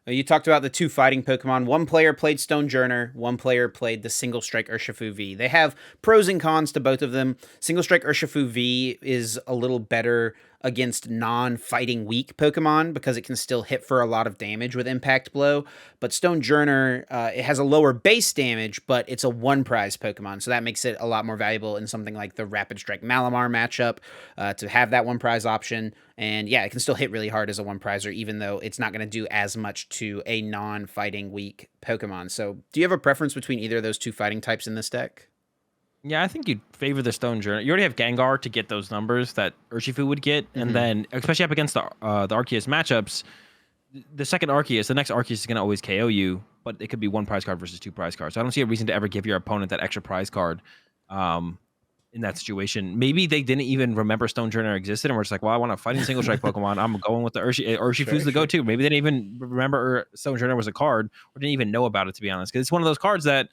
You talked about the 2 fighting Pokemon. One player played Stone Journer. One player played the Single Strike Urshifu V. They have pros and cons to both of them. Single Strike Urshifu V is a little better against non-fighting weak Pokemon because it can still hit for a lot of damage with Impact Blow. But Stone Journer, it has a lower base damage, but it's a 1-prize Pokemon, so that makes it a lot more valuable in something like the Rapid Strike Malamar matchup to have that 1-prize option. And yeah, it can still hit really hard as a 1-prizer, even though it's not going to do as much to a non-fighting weak Pokemon. So do you have a preference between either of those 2 fighting types in this deck? Yeah, I think you'd favor the Stone Journey. You already have Gengar to get those numbers that Urshifu would get, and then especially up against the Arceus matchups, the second Arceus, the next Arceus is going to always KO you, but it could be 1 prize card versus 2 prize cards. So I don't see a reason to ever give your opponent that extra prize card in that situation. Maybe they didn't even remember Stone Journey existed, and we're just like, well, I want a fighting single strike Pokemon. I'm going with the Urshifu's the go-to. Maybe they didn't even remember Stone Journey was a card, or didn't even know about it, to be honest, because it's one of those cards that,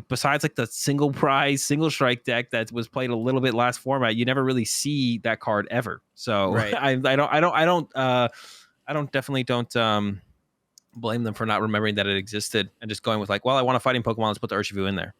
besides like the single prize, single strike deck that was played a little bit last format, you never really see that card ever. So Right. I definitely don't blame them for not remembering that it existed and just going with like, well, I want a fighting Pokemon, let's put the Urshifu in there.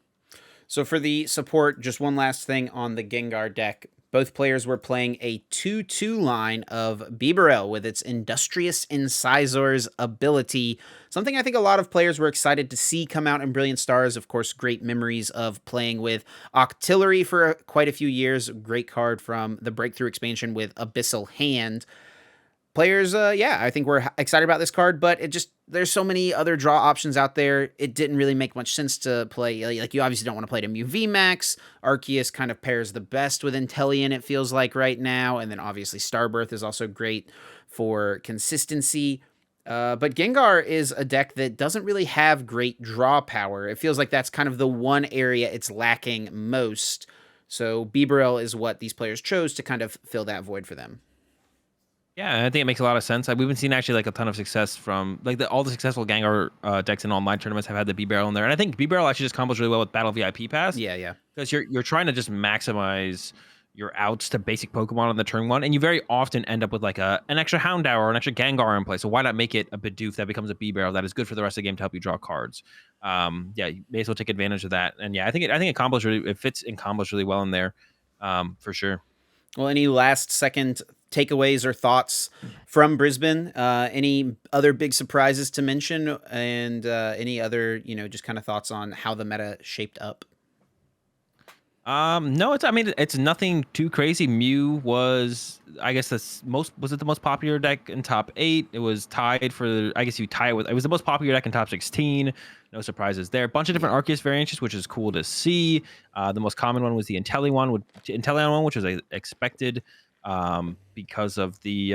So for the support, just one last thing on the Gengar deck. Both players were playing a 2-2 line of Bibarel with its Industrious Incisors ability. Something I think a lot of players were excited to see come out in Brilliant Stars. Of course, great memories of playing with Octillery for quite a few years. Great card from the Breakthrough expansion with Abyssal Hand. Players, I think we're excited about this card, but there's so many other draw options out there. It didn't really make much sense to play. Like, you obviously don't want to play to Mew VMAX. Arceus kind of pairs the best with Inteleon, it feels like right now. And then obviously Starbirth is also great for consistency. But Gengar is a deck that doesn't really have great draw power. It feels like that's kind of the one area it's lacking most. So Bibarel is what these players chose to kind of fill that void for them. Yeah, I think it makes a lot of sense. We've been seeing actually like a ton of success from like all the successful Gengar decks in online tournaments have had the B Barrel in there, and I think B Barrel actually just combos really well with Battle VIP Pass Yeah, yeah. because you're trying to just maximize your outs to basic Pokemon on the turn one, and you very often end up with like an extra Houndour or an extra Gengar in play. So why not make it a Bidoof that becomes a B Barrel that is good for the rest of the game to help you draw cards? Yeah, you may as well take advantage of that. And yeah, it fits in combos really well in there, for sure. Well, any last second takeaways or thoughts from Brisbane? Any other big surprises to mention, and any other just kind of thoughts on how the meta shaped up? No, I mean, it's nothing too crazy. Mew was, I guess, was it the most popular deck in top 8? It was tied for, I guess you tie it was the most popular deck in top 16. No surprises there. A bunch of different Arceus variants, which is cool to see. The most common one was the Inteleon one, which was expected, because of the,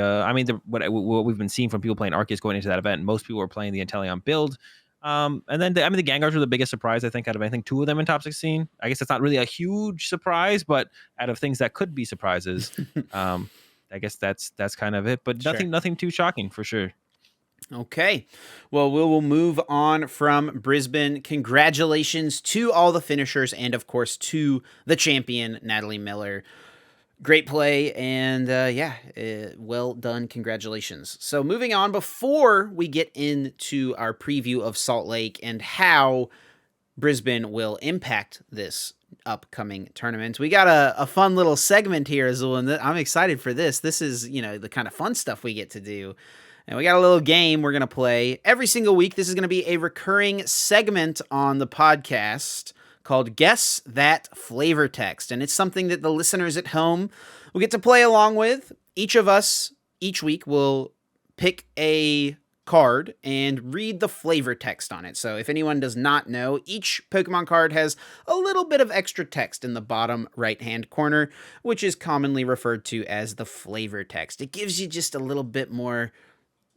what we've been seeing from people playing Arceus going into that event. Most people were playing the Inteleon build. And then the Gangars were the biggest surprise, I think, out of anything. 2 of them in top 16. I guess that's not really a huge surprise, but out of things that could be surprises, I guess that's kind of it. But Sure. nothing too shocking for sure. Okay. Well, we will move on from Brisbane. Congratulations to all the finishers and, of course, to the champion, Natalie Miller. Great play, and well done. Congratulations. So moving on, before we get into our preview of Salt Lake and how Brisbane will impact this upcoming tournament, we got a fun little segment here, Azul, and I'm excited for this. This is, the kind of fun stuff we get to do. And we got a little game we're going to play every single week. This is going to be a recurring segment on the podcast called Guess That Flavor Text. And it's something that the listeners at home will get to play along with. Each of us, each week, will pick a card and read the flavor text on it. So if anyone does not know, each Pokemon card has a little bit of extra text in the bottom right-hand corner, which is commonly referred to as the flavor text. It gives you just a little bit more,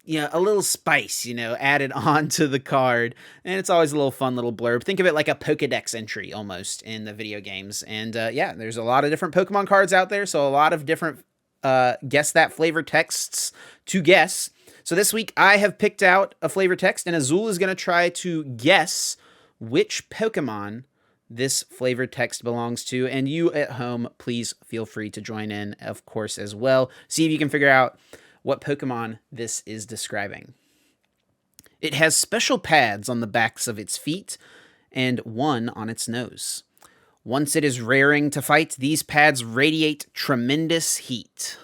a little spice, added on to the card. And it's always a little fun little blurb. Think of it like a Pokedex entry almost in the video games. And there's a lot of different Pokemon cards out there. So a lot of different guess that flavor texts to guess. So this week I have picked out a flavor text, and Azul is going to try to guess which Pokemon this flavor text belongs to. And you at home, please feel free to join in, of course, as well. See if you can figure out what Pokemon this is describing. It has special pads on the backs of its feet and one on its nose. Once it is raring to fight, these pads radiate tremendous heat.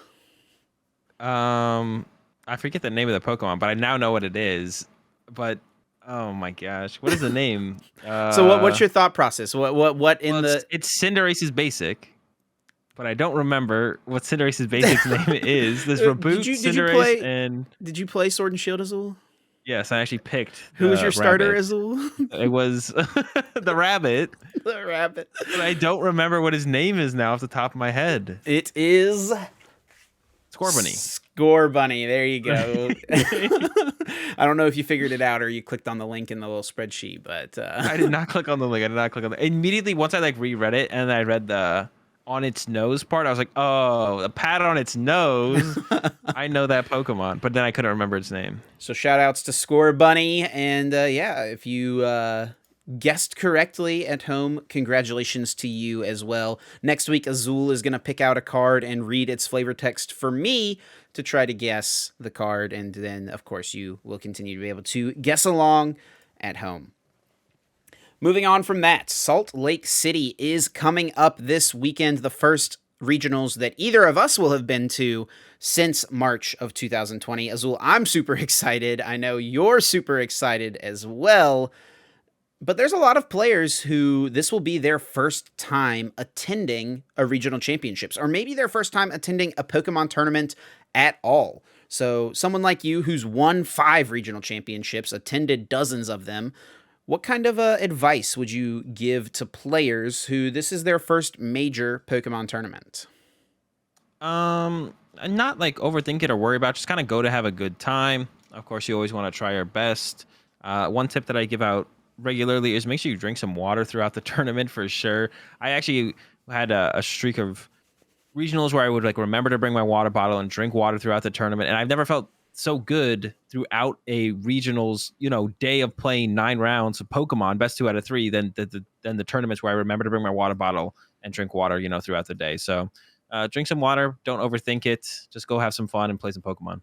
I forget the name of the Pokemon, but I now know what it is. But oh my gosh, what is the name? So what's your thought process? It's Cinderace's basic. But I don't remember what Cinderace's basic name is. There's Reboot, Cinderace, and... Did you play Sword and Shield, Azul? Yes, I actually picked Who was your starter, rabbit. Azul? It was the rabbit. The rabbit. But I don't remember what his name is now off the top of my head. It is... Scorbunny. Scorbunny, there you go. I don't know if you figured it out or you clicked on the link in the little spreadsheet, but... I did not click on the link. Immediately, once I reread it and I read the... on its nose part, I was like, oh, a pad on its nose. I know that Pokemon, but then I couldn't remember its name. So shout outs to Scorbunny, and if you guessed correctly at home, congratulations to you as well. Next week, Azul is going to pick out a card and read its flavor text for me to try to guess the card, and then, of course, you will continue to be able to guess along at home. Moving on from that, Salt Lake City is coming up this weekend, the first regionals that either of us will have been to since March of 2020. Azul, I'm super excited. I know you're super excited as well. But there's a lot of players who this will be their first time attending a regional championships, or maybe their first time attending a Pokemon tournament at all. So someone like you who's won 5 regional championships, attended dozens of them, what kind of advice would you give to players who this is their first major Pokemon tournament? Not like overthink it or worry about it. Just kind of go to have a good time. Of course, you always want to try your best. One tip that I give out regularly is make sure you drink some water throughout the tournament for sure. I actually had a streak of regionals where I would like remember to bring my water bottle and drink water throughout the tournament. And I've never felt so good throughout a regionals, day of playing 9 rounds of Pokemon, best 2 out of 3, than the tournaments where I remember to bring my water bottle and drink water, throughout the day. So drink some water, don't overthink it. Just go have some fun and play some Pokemon.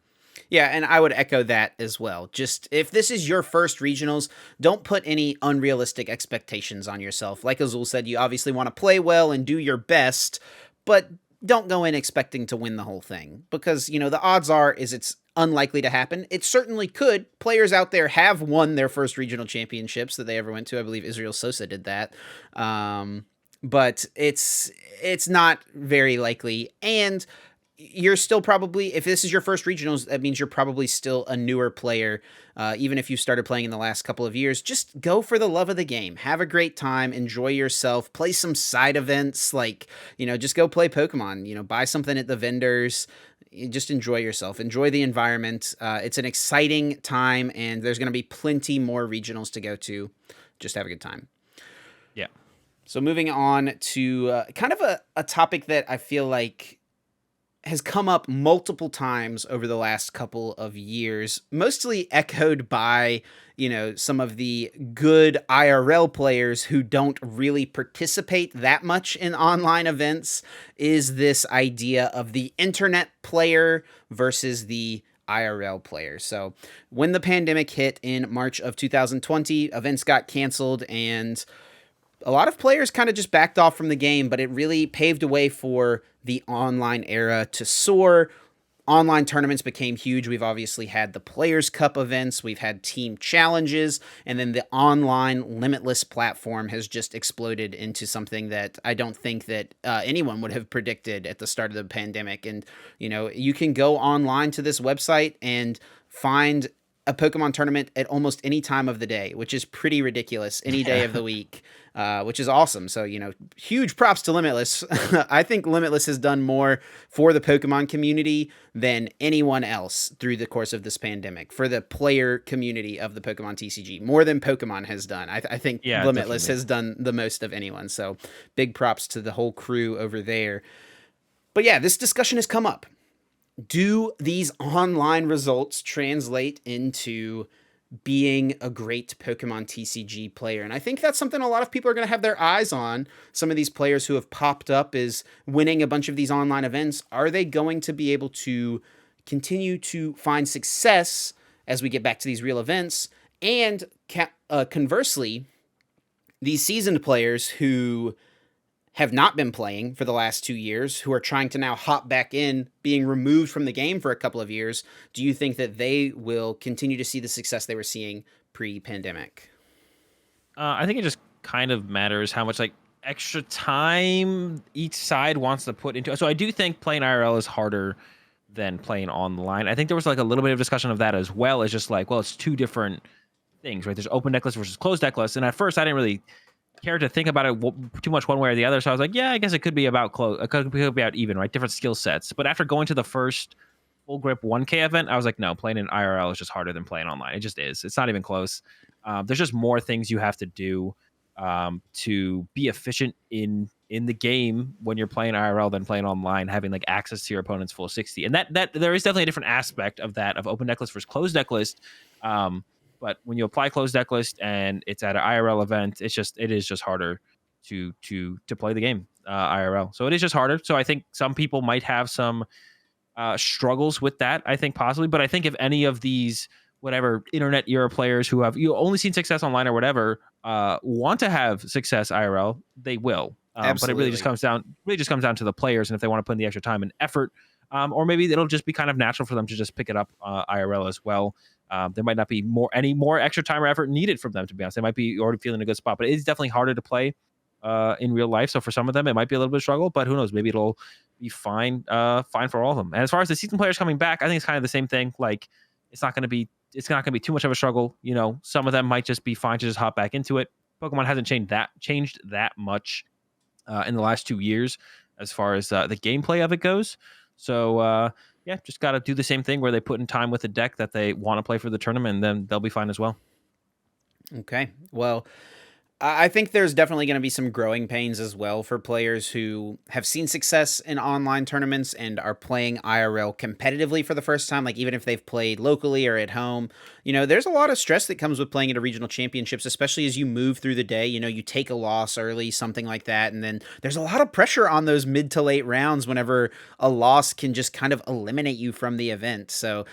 Yeah, and I would echo that as well. Just if this is your first regionals, don't put any unrealistic expectations on yourself. Like Azul said, you obviously want to play well and do your best, but don't go in expecting to win the whole thing because, the odds are is it's unlikely to happen. It certainly could. Players out there have won their first regional championships that they ever went to. I believe Israel Sosa did that. But it's not very likely. And you're still probably, if this is your first regionals, that means you're probably still a newer player. Even if you started playing in the last couple of years, just go for the love of the game. Have a great time. Enjoy yourself. Play some side events. Like, just go play Pokemon. Buy something at the vendors. Just enjoy yourself. Enjoy the environment. It's an exciting time, and there's going to be plenty more regionals to go to. Just have a good time. Yeah. So moving on to kind of a topic that I feel like has come up multiple times over the last couple of years, mostly echoed by, some of the good IRL players who don't really participate that much in online events, is this idea of the internet player versus the IRL player. So when the pandemic hit in March of 2020, events got canceled and a lot of players kind of just backed off from the game, but it really paved a way for the online era to soar. Online tournaments became huge. We've obviously had the Players' Cup events, we've had team challenges, and then the online limitless platform has just exploded into something that I don't think that anyone would have predicted at the start of the pandemic. And, you can go online to this website and find a Pokemon tournament at almost any time of the day, which is pretty ridiculous, any day of the week, which is awesome. So, huge props to Limitless. I think Limitless has done more for the Pokemon community than anyone else through the course of this pandemic, for the player community of the Pokemon TCG, more than Pokemon has done. I think Limitless has done the most of anyone. So big props to the whole crew over there. But yeah, this discussion has come up. Do these online results translate into being a great Pokemon TCG player? And I think that's something a lot of people are going to have their eyes on. Some of these players who have popped up as winning a bunch of these online events, are they going to be able to continue to find success as we get back to these real events? And conversely, these seasoned players who have not been playing for the last 2 years, who are trying to now hop back in, being removed from the game for a couple of years, do you think that they will continue to see the success they were seeing pre-pandemic? I think it just kind of matters how much extra time each side wants to put into it. So I do think playing IRL is harder than playing online. I think there was a little bit of discussion of that as well. As just it's two different things, right? There's open deck list versus closed deck list. And at first I didn't really care to think about it too much one way or the other. So I was like, yeah, I guess it could be about close. It could be about even, right? Different skill sets. But after going to the first full grip 1K event, I was like, no, playing in IRL is just harder than playing online. It just is. It's not even close. There's just more things you have to do to be efficient in the game when you're playing IRL than playing online, having access to your opponent's full 60. And that there is definitely a different aspect of that, of open deck list versus closed deck list. But when you apply closed deck list and it's at an IRL event, it is just harder to play the game IRL. So it is just harder. So I think some people might have some struggles with that. I think possibly, but I think if any of these whatever internet era players who have only seen success online or whatever want to have success IRL, they will. But it really just comes down to the players and if they want to put in the extra time and effort. Or maybe it'll just be kind of natural for them to just pick it up IRL as well. There might not be any more extra time or effort needed from them, to be honest. They might be already feeling a good spot, but it's definitely harder to play in real life. So for some of them, it might be a little bit of struggle, but who knows? Maybe it'll be fine for all of them. And as far as the season players coming back, I think it's kind of the same thing. It's not going to be too much of a struggle. Some of them might just be fine to just hop back into it. Pokemon hasn't changed that much in the last 2 years as far as the gameplay of it goes. So yeah, just got to do the same thing where they put in time with the deck that they want to play for the tournament, and then they'll be fine as well. Okay. Well, I think there's definitely going to be some growing pains as well for players who have seen success in online tournaments and are playing IRL competitively for the first time. Like, even if they've played locally or at home, there's a lot of stress that comes with playing at a regional championships, especially as you move through the day. You take a loss early, something like that. And then there's a lot of pressure on those mid to late rounds whenever a loss can just kind of eliminate you from the event. So,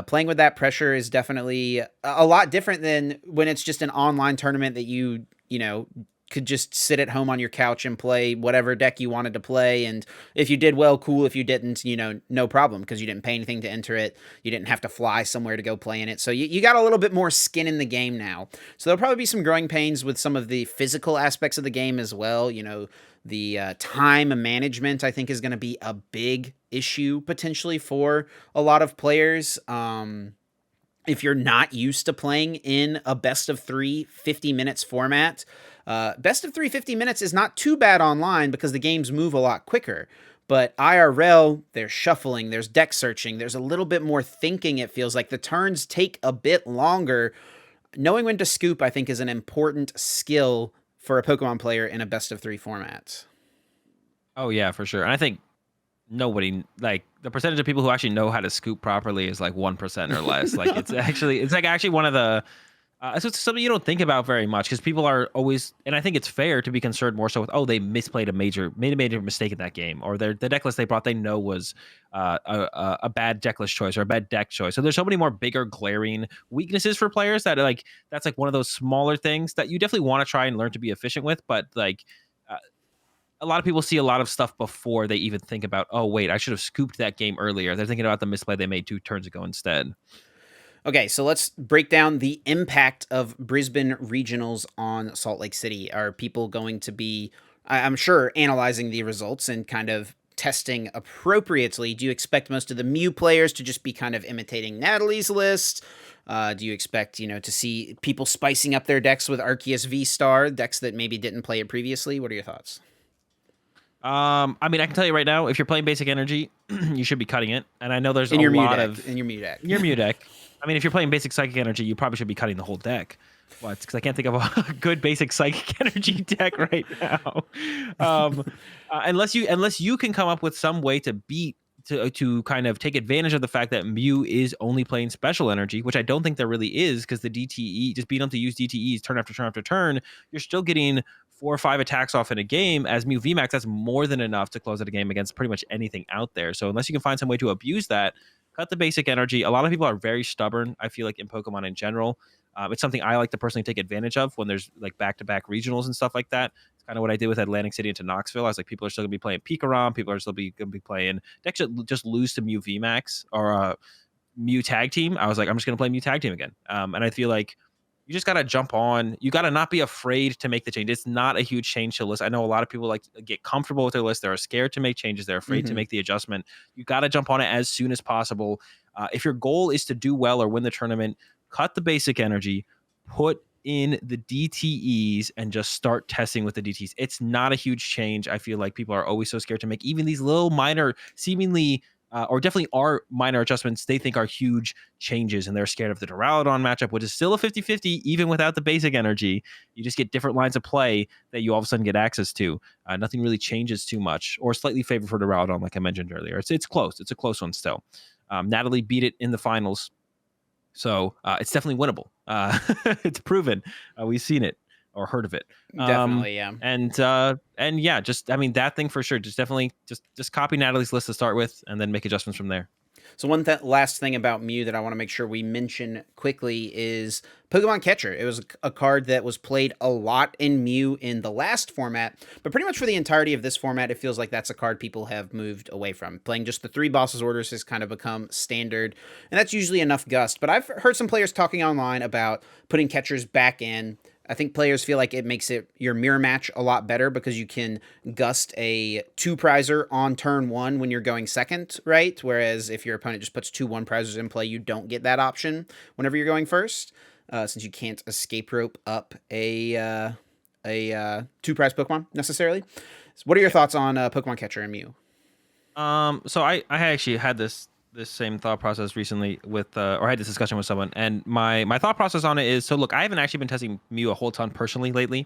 playing with that pressure is definitely a lot different than when it's just an online tournament that could just sit at home on your couch and play whatever deck you wanted to play. And if you did well, cool. If you didn't, no problem, because you didn't pay anything to enter it. You didn't have to fly somewhere to go play in it. So you got a little bit more skin in the game now. So there'll probably be some growing pains with some of the physical aspects of the game as well. The time management, I think, is going to be a big issue potentially for a lot of players. If you're not used to playing in a best of 3 50 minutes format, best of 3 50 minutes is not too bad online because the games move a lot quicker. But IRL, there's shuffling, there's deck searching, there's a little bit more thinking. It feels like the turns take a bit longer. Knowing when to scoop, I think, is an important skill for a Pokemon player in a best of 3 format. Oh yeah, for sure. And I think nobody, like, the percentage of people who actually know how to scoop properly is like 1% or less. Like, it's actually one of the so it's something you don't think about very much, because people are always, and I think it's fair to be concerned more so with, oh, they made a major mistake in that game, or the deck list they brought they know was a bad deck list choice or a bad deck choice. So there's so many more bigger glaring weaknesses for players that that's like one of those smaller things that you definitely want to try and learn to be efficient with. But like, a lot of people see a lot of stuff before they even think about, oh wait, I should have scooped that game earlier. They're thinking about the misplay they made 2 turns ago instead. Okay, so let's break down the impact of Brisbane Regionals on Salt Lake City. Are people going to be, I'm sure, analyzing the results and kind of testing appropriately? Do you expect most of the Mew players to just be kind of imitating Natalie's list? Do you expect, to see people spicing up their decks with Arceus V-Star, decks that maybe didn't play it previously? What are your thoughts? I mean, I can tell you right now, if you're playing basic energy, you should be cutting it. And I know there's in a your lot Mew deck, of in your Mew deck. In your Mew deck. I mean, if you're playing basic psychic energy, you probably should be cutting the whole deck. What? Because I can't think of a good basic psychic energy deck right now. Unless you can come up with some way to to kind of take advantage of the fact that Mew is only playing special energy, which I don't think there really is, because the DTE, just being able to use DTEs turn after turn after turn, you're still getting 4 or 5 attacks off in a game. As Mew VMAX, that's more than enough to close out a game against pretty much anything out there. So unless you can find some way to abuse that, cut the basic energy. A lot of people are very stubborn, I feel like, in Pokemon in general. It's something I like to personally take advantage of when there's like back-to-back regionals and stuff like that. It's kind of what I did with Atlantic City into Knoxville. I was like, people are still going to be playing Pikarom. People are still going to be playing decks that just lose to Mew VMAX or Mew Tag Team. I was like, I'm just going to play Mew Tag Team again. And I feel like you just got to jump on. You got to not be afraid to make the change. It's not a huge change to the list. I know a lot of people like get comfortable with their list. They're scared to make changes. They're afraid to make the adjustment. You got to jump on it as soon as possible. If your goal is to do well or win the tournament, cut the basic energy, put in the DTEs, and just start testing with the DTEs. It's not a huge change. I feel like people are always so scared to make even these little minor, seemingly or definitely are minor adjustments they think are huge changes, and they're scared of the Duraludon matchup, which is still a 50-50 even without the basic energy. You just get different lines of play that you all of a sudden get access to. Nothing really changes too much, or slightly favored for Duraludon, like I mentioned earlier. It's close. It's a close one still. Natalie beat it in the finals, so it's definitely winnable. It's proven. We've seen it or heard of it. Definitely, yeah. And yeah, just, I mean, that thing for sure. Just definitely just copy Natalie's list to start with, and then make adjustments from there. So one last thing about Mew that I want to make sure we mention quickly is Pokemon Catcher. It was a card that was played a lot in Mew in the last format, but pretty much for the entirety of this format, it feels like that's a card people have moved away from. Playing just the 3 bosses orders has kind of become standard, and that's usually enough gust. But I've heard some players talking online about putting catchers back in. I think players feel like it makes your mirror match a lot better, because you can gust a 2-prizer on turn 1 when you're going second, right? Whereas if your opponent just puts 2 1-prizers in play, you don't get that option whenever you're going first, since you can't escape rope up a 2-prize Pokemon necessarily. So what are your thoughts on Pokemon Catcher and Mew? So I actually had this same thought process recently with or I had this discussion with someone, and my thought process on it is, so look, I haven't actually been testing Mew a whole ton personally lately.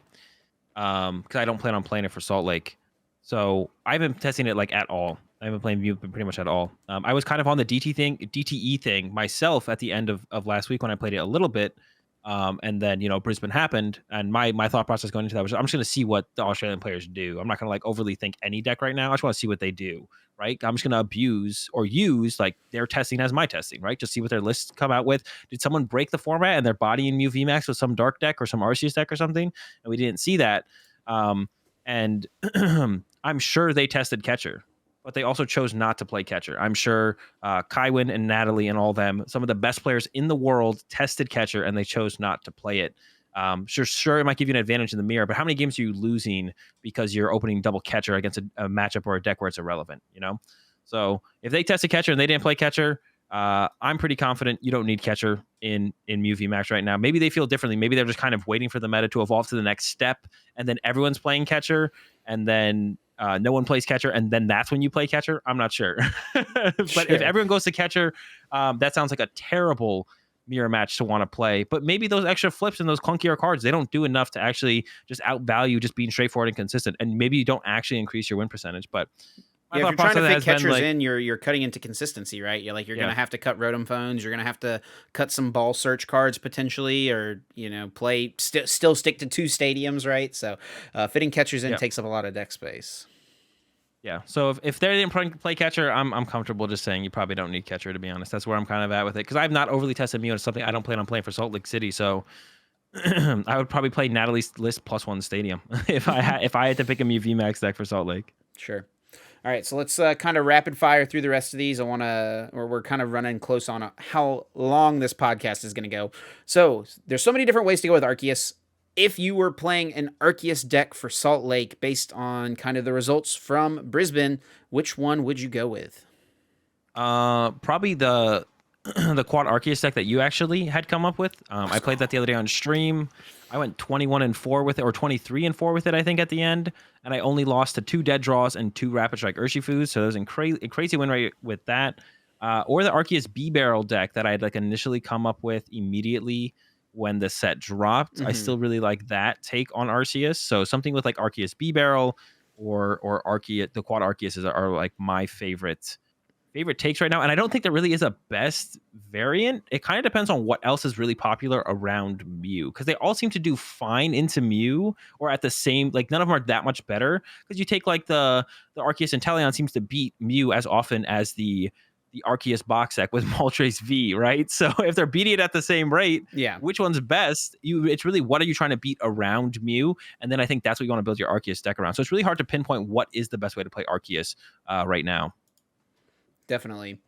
because I don't plan on playing it for Salt Lake. So I haven't been testing it like at all. I haven't played Mew pretty much at all. I was kind of on the DTE thing myself at the end of last week when I played it a little bit. And then Brisbane happened, and my thought process going into that was I'm just going to see what the Australian players do. I'm not going to like overly think any deck right now. I just want to see what they do. Right? I'm just going to abuse or use like their testing as my testing. Right? Just see what their lists come out with. Did someone break the format and they're bodying Mew VMAX with some dark deck or some Arceus deck or something? And we didn't see that. And I'm sure they tested catcher, but they also chose not to play catcher. I'm sure Kaiwin and Natalie and all them, some of the best players in the world, tested catcher and they chose not to play it. Sure, it might give you an advantage in the mirror, but how many games are you losing because you're opening double catcher against a matchup or a deck where it's irrelevant? So if they tested catcher and they didn't play catcher, I'm pretty confident you don't need catcher in Mew VMAX right now. Maybe they feel differently. Maybe they're just kind of waiting for the meta to evolve to the next step, and then everyone's playing catcher, and then no one plays catcher, and then that's when you play catcher. I'm not sure. But Sure. if everyone goes to catcher, that sounds like a terrible mirror match to want to play. But maybe those extra flips and those clunkier cards, they don't do enough to actually just outvalue just being straightforward and consistent. And maybe you don't actually increase your win percentage. But Yeah, if you're trying to fit catchers like, in, you're cutting into consistency, right? You're gonna have to cut Rotom phones. You're gonna have to cut some ball search cards potentially, or play still stick to 2 stadiums, right? So fitting catchers in takes up a lot of deck space. Yeah, so if they didn't play catcher, I'm comfortable just saying you probably don't need catcher, to be honest. That's where I'm kind of at with it, because I've not overly tested Mew, and it's something I don't plan on playing for Salt Lake City. So I would probably play Natalie's list +1 stadium if I had to pick a Mew VMAX deck for Salt Lake. Sure. All right, so let's kind of rapid fire through the rest of these. We're kind of running close on how long this podcast is going to go. So there's so many different ways to go with Arceus. If you were playing an Arceus deck for Salt Lake based on kind of the results from Brisbane, which one would you go with? Probably the quad Arceus deck that you actually had come up with. I played that the other day on stream. I went 21-4 with it, or 23-4 with it, I think, at the end. And I only lost to 2 dead draws and 2 Rapid Strike Urshifus. So there's a crazy win rate with that. Or the Arceus B-Barrel deck that I had initially come up with immediately when the set dropped. Mm-hmm. I still really like that take on Arceus. So something with Arceus B-Barrel or Arceus, the quad Arceus are my favorite takes right now. And I don't think there really is a best variant. It kind of depends on what else is really popular around Mew, because they all seem to do fine into Mew, or at the same, none of them are that much better, because you take the Arceus Inteleon seems to beat Mew as often as the Arceus box deck with Moltres V, right? So if they're beating it at the same rate, which one's best? It's really, what are you trying to beat around Mew? And then I think that's what you want to build your Arceus deck around. So it's really hard to pinpoint what is the best way to play Arceus right now. Definitely.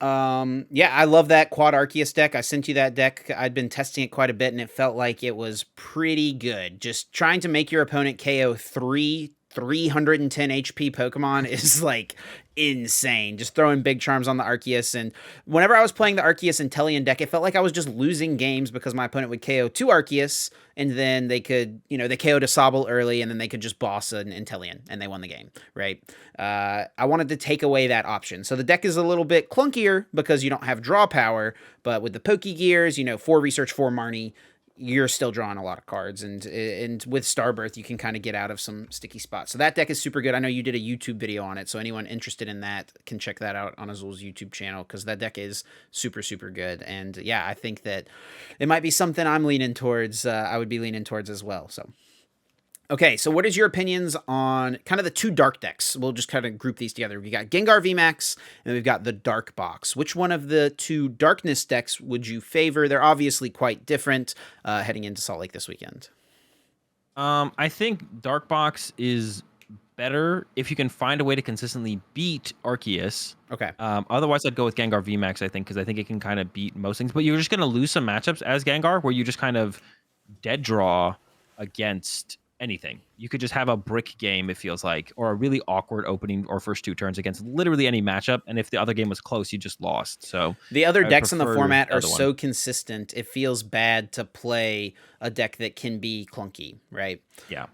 I love that quad Arceus deck. I sent you that deck. I'd been testing it quite a bit, and it felt like it was pretty good. Just trying to make your opponent KO 310 HP Pokemon is insane. Just throwing big charms on the Arceus, and whenever I was playing the Arceus Inteleon deck, it felt like I was just losing games because my opponent would KO 2 Arceus, and then they could, they KO'd a Sobble early, and then they could just boss an Inteleon, and they won the game, right? I wanted to take away that option. So the deck is a little bit clunkier because you don't have draw power, but with the Pokegears, 4 Research, 4 Marnie, you're still drawing a lot of cards, and with Starbirth, you can kind of get out of some sticky spots. So that deck is super good. I know you did a YouTube video on it, so anyone interested in that can check that out on Azul's YouTube channel, because that deck is super, super good. And yeah, I think that it might be something I'm leaning towards. I would be leaning towards as well. So. Okay, so what is your opinions on kind of the 2 dark decks? We'll just kind of group these together. We got Gengar VMAX, and we've got the Dark Box. Which one of the 2 darkness decks would you favor? They're obviously quite different heading into Salt Lake this weekend. I think Dark Box is better if you can find a way to consistently beat Arceus. Okay. Otherwise, I'd go with Gengar VMAX, I think, because I think it can kind of beat most things. But you're just going to lose some matchups as Gengar where you just kind of dead draw against anything. You could just have a brick game, it feels like, or a really awkward opening or first 2 turns against literally any matchup. And if the other game was close, you just lost. So the other decks in the format are so consistent, it feels bad to play a deck that can be clunky, right? Yeah.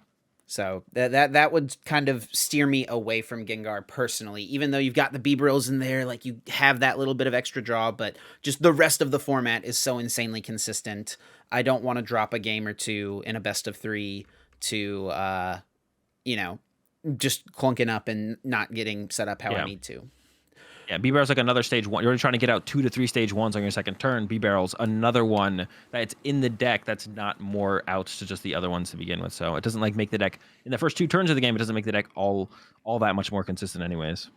So that would kind of steer me away from Gengar personally, even though you've got the B-Brills in there, you have that little bit of extra draw, but just the rest of the format is so insanely consistent. I don't want to drop a game or 2 in a best of 3 to, you know, just clunking up and not getting set up how I Yeah. need to. Yeah, B-Barrel's like another stage one. You're already trying to get out 2 to 3 stage ones on your second turn. B-Barrel's another one that's in the deck that's not more outs to just the other ones to begin with. So it doesn't like make the deck in the first 2 turns of the game. It doesn't make the deck all that much more consistent, anyways.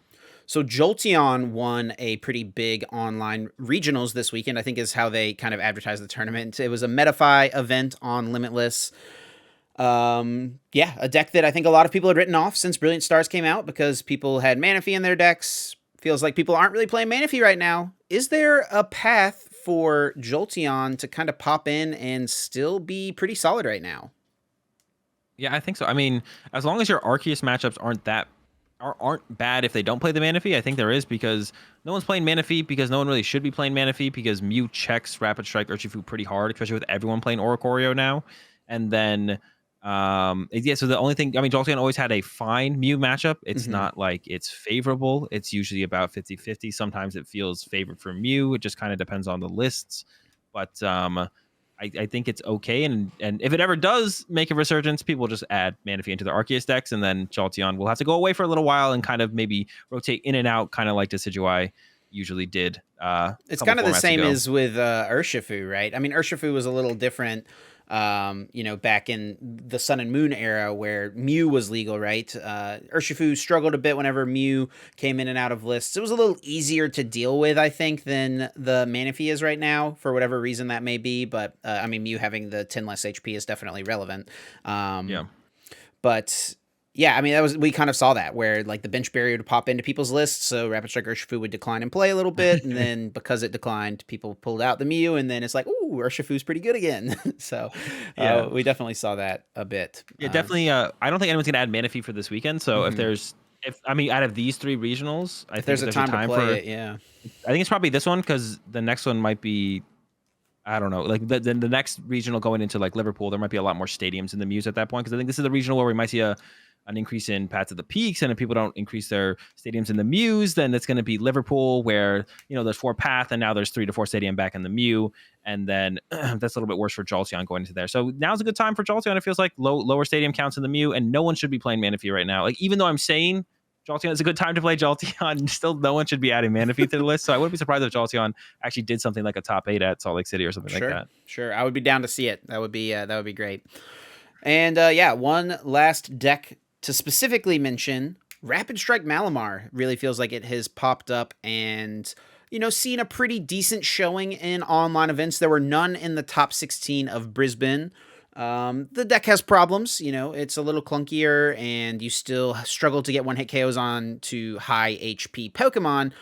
So Jolteon won a pretty big online regionals this weekend, I think is how they kind of advertised the tournament. It was a Metafy event on Limitless. Yeah, a deck that I think a lot of people had written off since Brilliant Stars came out because people had Manaphy in their decks. Feels like people aren't really playing Manaphy right now. Is there a path for Jolteon to kind of pop in and still be pretty solid right now? Yeah, I think so. I mean, as long as your Arceus matchups aren't bad if they don't play the Manaphy, I think there is, because no one's playing Manaphy, because no one really should be playing Manaphy, because Mew checks Rapid Strike Urshifu pretty hard, especially with everyone playing Oricorio now. And then yeah, so the only thing, I mean, Jolteon always had a fine Mew matchup. It's not like it's favorable. It's usually about 50-50. Sometimes it feels favored for Mew. It just kind of depends on the lists. But I think it's okay. And if it ever does make a resurgence, people will just add Manaphy into their Arceus decks, and then Jolteon will have to go away for a little while and kind of maybe rotate in and out, kind of like Decidueye usually did. It's kind of the same as with Urshifu, right? I mean, Urshifu was a little different, you know, back in the Sun and Moon era where Mew was legal, right? Urshifu struggled a bit whenever Mew came in and out of lists. It was a little easier to deal with, I think, than the Manaphy is right now, for whatever reason that may be. But, I mean, Mew having the 10 less HP is definitely relevant. Yeah. But yeah, I mean, we kind of saw that where like the bench barrier would pop into people's lists, so Rapid Strike Urshifu would decline and play a little bit, and then because it declined, people pulled out the Mew, and then it's like, ooh, Urshifu's pretty good again. So Yeah. we definitely saw that a bit. Yeah, definitely. I don't think anyone's gonna add Manaphy for this weekend. So if I mean, out of these 3 regionals, I think there's a time to play for it, yeah. I think it's probably this one, because the next one might be, I don't know, like the next regional going into like Liverpool, there might be a lot more stadiums in the Mews at that point, because I think this is the regional where we might see an increase in Paths of the Peaks, and if people don't increase their stadiums in the Mews, then it's going to be Liverpool, where, you know, there's 4 Path, and now there's 3 to 4 stadium back in the Mew, and then that's a little bit worse for Jolteon going into there. So now's a good time for Jolteon. It feels like lower stadium counts in the Mew, and no one should be playing Manaphy right now. Like, even though I'm saying Jolteon is a good time to play Jolteon, still no one should be adding Manaphy to the list. So I wouldn't be surprised if Jolteon actually did something like a top 8 at Salt Lake City or something like that. Sure, I would be down to see it. That would be great. And yeah, one last deck to specifically mention, Rapid Strike Malamar really feels like it has popped up and, you know, seen a pretty decent showing in online events. There were none in the top 16 of Brisbane. The deck has problems, you know, it's a little clunkier and you still struggle to get one-hit KOs on to high HP Pokemon.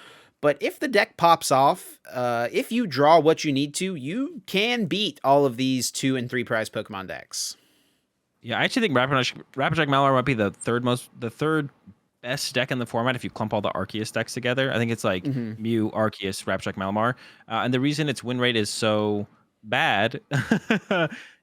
But if the deck pops off, if you draw what you need to, you can beat all of these 2 and 3 prize Pokemon decks. Yeah, I actually think Rapid Strike Malamar might be the third best deck in the format if you clump all the Arceus decks together. I think it's like Mew, Arceus, Rapid Strike Malamar. And the reason its win rate is so bad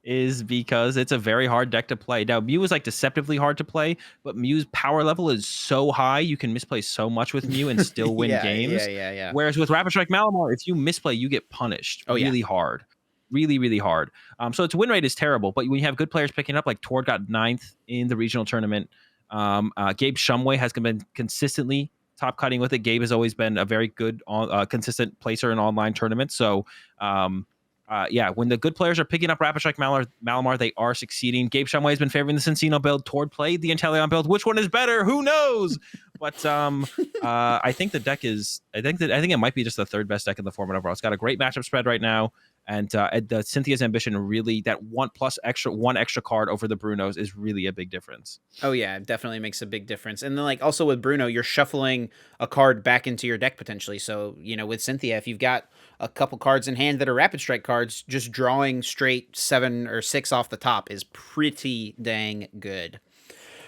is because it's a very hard deck to play. Now, Mew is like deceptively hard to play, but Mew's power level is so high, you can misplay so much with Mew and still win games. Yeah. Whereas with Rapid Strike Malamar, if you misplay, you get punished really hard. Really, really hard. So its win rate is terrible, but when you have good players picking up, like Tord got 9th in the regional tournament. Gabe Shumway has been consistently top cutting with it. Gabe has always been a very good, consistent placer in online tournaments. So, yeah, when the good players are picking up Rapid Strike Malamar, they are succeeding. Gabe Shumway has been favoring the Cinccino build. Tord played the Inteleon build. Which one is better? Who knows? But I think the deck is. I think it might be just the 3rd best deck in the format overall. It's got a great matchup spread right now. And the Cynthia's Ambition, really, that one extra card over the Brunos is really a big difference. Oh yeah, it definitely makes a big difference. And then like also with Bruno, you're shuffling a card back into your deck potentially. So, you know, with Cynthia, if you've got a couple cards in hand that are Rapid Strike cards, just drawing straight 7 or 6 off the top is pretty dang good.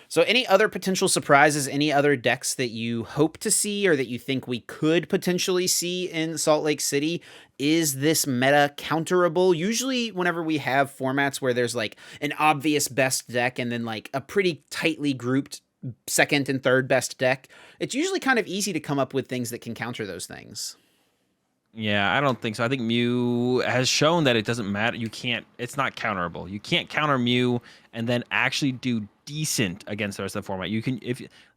So any other potential surprises, any other decks that you hope to see or that you think we could potentially see in Salt Lake City? Is this meta counterable? Usually whenever we have formats where there's like an obvious best deck and then like a pretty tightly grouped 2nd and 3rd best deck, it's usually kind of easy to come up with things that can counter those things. Yeah, I don't think so. I think Mew has shown that it doesn't matter. It's not counterable. You can't counter Mew and then actually do decent against the rest of the format.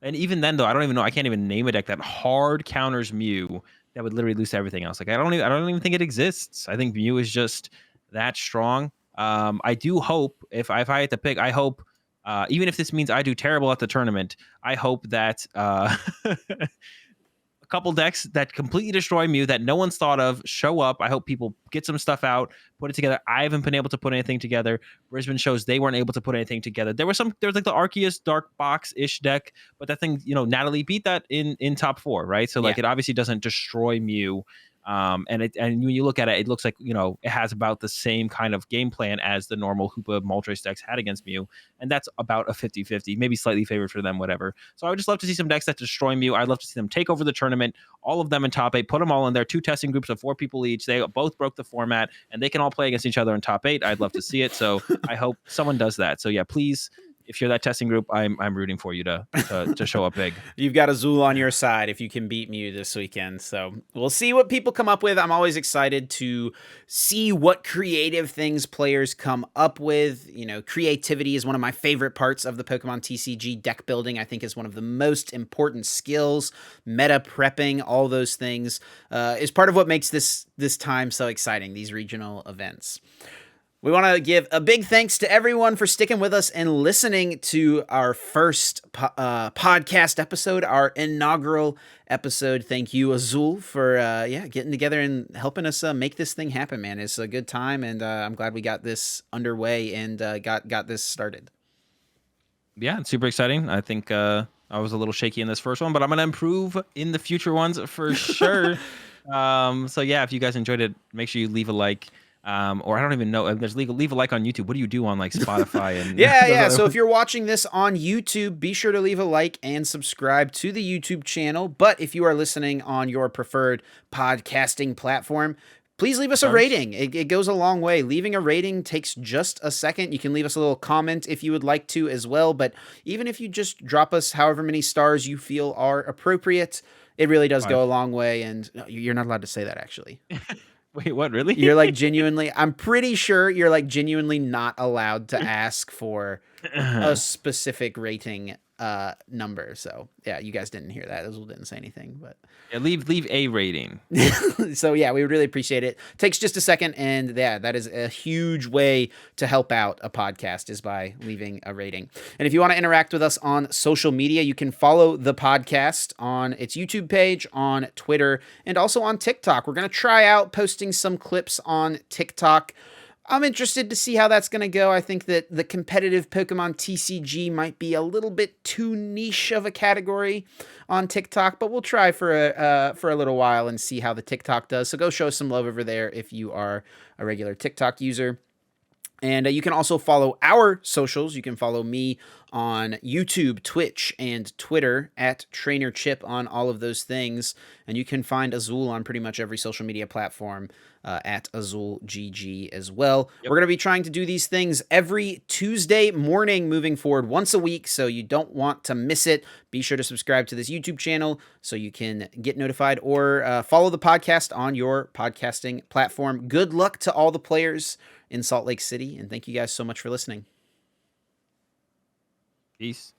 And even then though, I don't even know. I can't even name a deck that hard counters Mew that would literally lose to everything else. Like I don't even think it exists. I think Mew is just that strong. I do hope if I had to pick, I hope even if this means I do terrible at the tournament, I hope that a couple decks that completely destroy Mew that no one's thought of show up. I hope people get some stuff out, put it together. I haven't been able to put anything together. Brisbane shows they weren't able to put anything together. There was like the Arceus Dark Box ish deck, but that thing, Natalie beat that in top 4, right? So like Yeah. it obviously doesn't destroy Mew. And when you look at it, it looks like it has about the same kind of game plan as the normal Hoopa Moltres decks had against Mew, and that's about a 50-50, maybe slightly favored for them, whatever. So I would just love to see some decks that destroy Mew. I'd love to see them take over the tournament, all of them in top 8, put them all in there, 2 testing groups of 4 people each. They both broke the format, and they can all play against each other in top 8. I'd love to see it. So I hope someone does that. So yeah, please. If you're that testing group, I'm rooting for you to show up big. You've got Azul on your side if you can beat Mew this weekend. So we'll see what people come up with. I'm always excited to see what creative things players come up with. Creativity is one of my favorite parts of the Pokemon TCG. Deck building, I think, is one of the most important skills. Meta prepping, all those things is part of what makes this time so exciting, these regional events. We want to give a big thanks to everyone for sticking with us and listening to our first podcast episode, our inaugural episode. Thank you, Azul, for getting together and helping us make this thing happen, man. It's a good time, and I'm glad we got this underway and got this started. Yeah, it's super exciting. I think I was a little shaky in this first one, but I'm going to improve in the future ones for sure. So yeah, if you guys enjoyed it, make sure you leave a like. Or I don't even know. There's leave a like on YouTube. What do you do on like Spotify and yeah. So if you're watching this on YouTube, be sure to leave a like and subscribe to the YouTube channel. But if you are listening on your preferred podcasting platform, please leave us a rating. It goes a long way. Leaving a rating takes just a second. You can leave us a little comment if you would like to as well. But even if you just drop us however many stars you feel are appropriate, it really does go a long way. And you're not allowed to say that, actually. Wait, what? Really? You're like genuinely, I'm pretty sure you're like genuinely not allowed to ask for a specific rating number. So yeah, you guys didn't hear that. Azul didn't say anything, but yeah, leave a rating. So yeah, we would really appreciate it. Takes just a second, and yeah, that is a huge way to help out a podcast is by leaving a rating. And if you want to interact with us on social media, you can follow the podcast on its YouTube page, on Twitter, and also on TikTok. We're going to try out posting some clips on TikTok. I'm interested to see how that's going to go. I think that the competitive Pokemon TCG might be a little bit too niche of a category on TikTok, but we'll try for a little while and see how the TikTok does. So go show us some love over there if you are a regular TikTok user. And you can also follow our socials. You can follow me on YouTube, Twitch, and Twitter at TrainerChip on all of those things. And you can find Azul on pretty much every social media platform at AzulGG as well. Yep. We're going to be trying to do these things every Tuesday morning moving forward, once a week, so you don't want to miss it. Be sure to subscribe to this YouTube channel so you can get notified, or follow the podcast on your podcasting platform. Good luck to all the players in Salt Lake City, and thank you guys so much for listening. Peace.